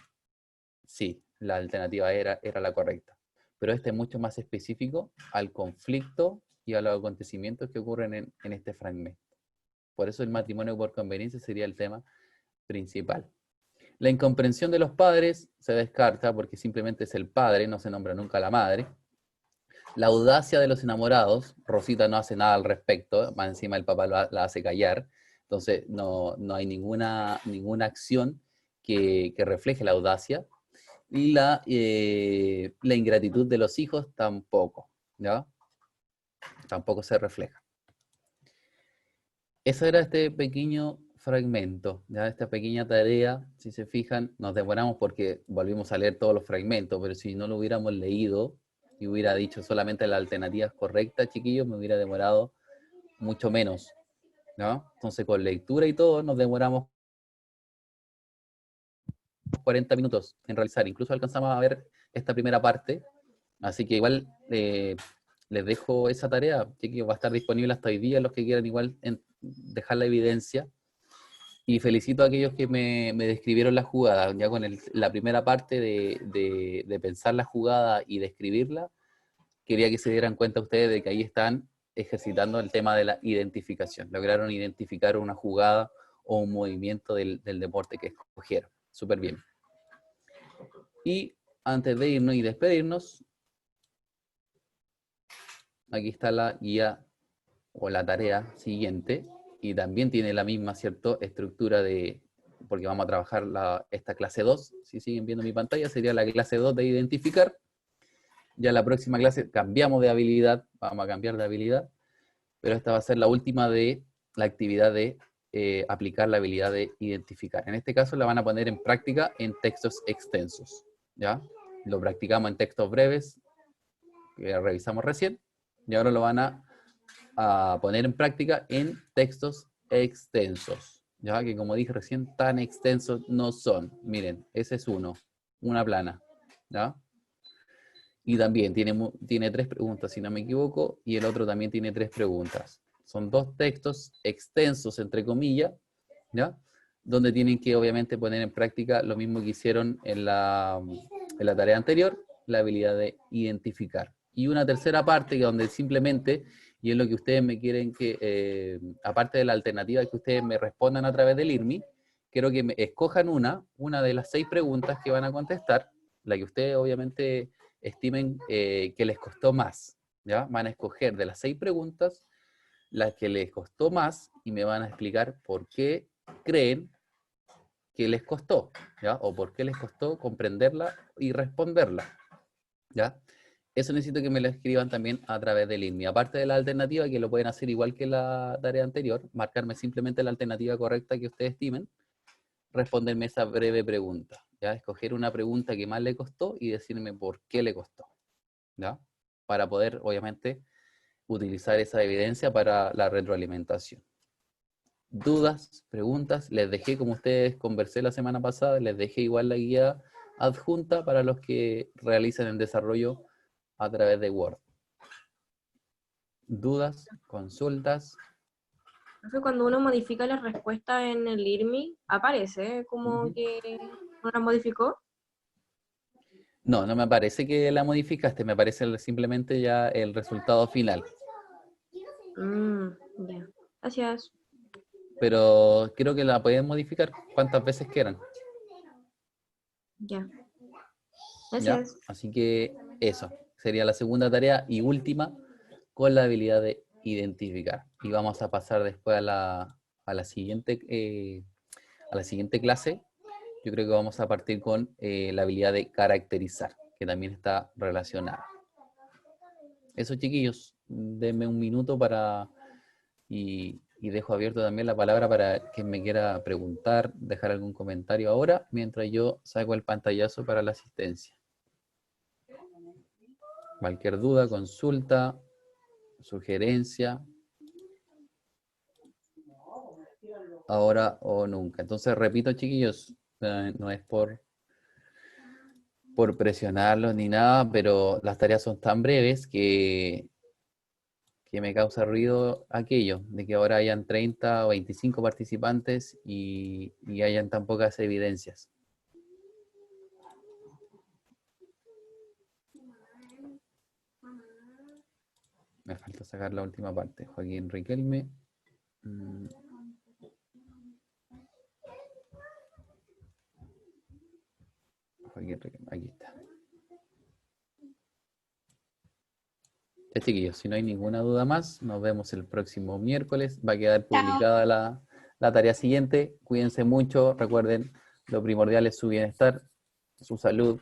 sí, la alternativa era la correcta. Pero este es mucho más específico al conflicto y a los acontecimientos que ocurren en este fragmento. Por eso el matrimonio por conveniencia sería el tema principal. La incomprensión de los padres se descarta porque simplemente es el padre, no se nombra nunca la madre. La audacia de los enamorados, Rosita no hace nada al respecto, más encima el papá la hace callar, entonces no hay ninguna acción que refleje la audacia. Y la ingratitud de los hijos tampoco, ¿ya? Tampoco se refleja. Eso era este pequeño fragmento, ¿ya? Esta pequeña tarea, si se fijan, nos demoramos porque volvimos a leer todos los fragmentos, pero si no lo hubiéramos leído y hubiera dicho solamente las alternativas correctas, chiquillos, me hubiera demorado mucho menos, ¿no? Entonces con lectura y todo nos demoramos 40 minutos en realizar, incluso alcanzamos a ver esta primera parte, así que igual les dejo esa tarea, chiquillos, va a estar disponible hasta hoy día, los que quieran igual dejar la evidencia, y felicito a aquellos que me describieron la jugada, ya con la primera parte de pensar la jugada y describirla, quería que se dieran cuenta ustedes de que ahí están ejercitando el tema de la identificación. Lograron identificar una jugada o un movimiento del deporte que escogieron. Súper bien. Y antes de irnos y despedirnos, aquí está la guía o la tarea siguiente, y también tiene la misma, ¿cierto?, estructura de, porque vamos a trabajar esta clase 2, si siguen viendo mi pantalla, sería la clase 2 de identificar. Ya la próxima clase cambiamos de habilidad, vamos a cambiar de habilidad, pero esta va a ser la última de la actividad de aplicar la habilidad de identificar. En este caso la van a poner en práctica en textos extensos, ¿ya? Lo practicamos en textos breves, que revisamos recién, y ahora lo van a poner en práctica en textos extensos, ya que como dije recién, tan extensos no son. Miren, ese es una plana, ¿ya? Y también tiene 3 preguntas, si no me equivoco, y el otro también tiene 3 preguntas. Son 2 textos extensos, entre comillas, ¿ya? Donde tienen que obviamente poner en práctica lo mismo que hicieron en la tarea anterior, la habilidad de identificar. Y una tercera parte donde simplemente, y es lo que ustedes me quieren que, aparte de la alternativa que ustedes me respondan a través del IRMI, quiero que me escojan una de las 6 preguntas que van a contestar, la que ustedes obviamente estimen que les costó más, ¿ya? Van a escoger de las 6 preguntas las que les costó más y me van a explicar por qué creen que les costó, ¿ya? O por qué les costó comprenderla y responderla, ¿ya? Eso necesito que me lo escriban también a través del IRMI. Aparte de la alternativa, que lo pueden hacer igual que la tarea anterior, marcarme simplemente la alternativa correcta que ustedes estimen, responderme esa breve pregunta, ¿ya? Escoger una pregunta que más le costó y decirme por qué le costó, ¿ya? Para poder, obviamente, utilizar esa evidencia para la retroalimentación. Dudas, preguntas, les dejé, como ustedes conversé la semana pasada, les dejé igual la guía adjunta para los que realicen el desarrollo a través de Word. ¿Dudas? ¿Consultas? Profe, cuando uno modifica la respuesta en el IRMI, aparece como que uno la modificó. No, no me parece que la modificaste, me parece simplemente ya el resultado final. Ya. Gracias. Pero creo que la pueden modificar cuantas veces quieran. Ya. ¿Ya? Gracias. Así que eso, sería la segunda tarea y última con la habilidad de identificar. Y vamos a pasar después a la siguiente clase. Yo creo que vamos a partir con la habilidad de caracterizar, que también está relacionada. Eso, chiquillos, denme un minuto y dejo abierto también la palabra para quien me quiera preguntar, dejar algún comentario ahora, mientras yo saco el pantallazo para la asistencia. Cualquier duda, consulta, sugerencia, ahora o nunca. Entonces, repito, chiquillos, no es por presionarlos ni nada, pero las tareas son tan breves que me causa ruido aquello, de que ahora hayan 30 o 25 participantes y hayan tan pocas evidencias. Me falta sacar la última parte. Joaquín Riquelme. Joaquín Riquelme, aquí está. Ya, chiquillos, si no hay ninguna duda más, nos vemos el próximo miércoles. Va a quedar publicada la tarea siguiente. Cuídense mucho. Recuerden, lo primordial es su bienestar, su salud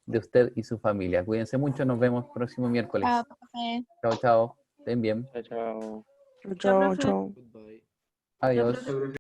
de usted y su familia. Cuídense mucho. Nos vemos el próximo miércoles. Chao, profe. Chao, chao. Estén bien. Chao. Chao, chao. Goodbye. Adiós.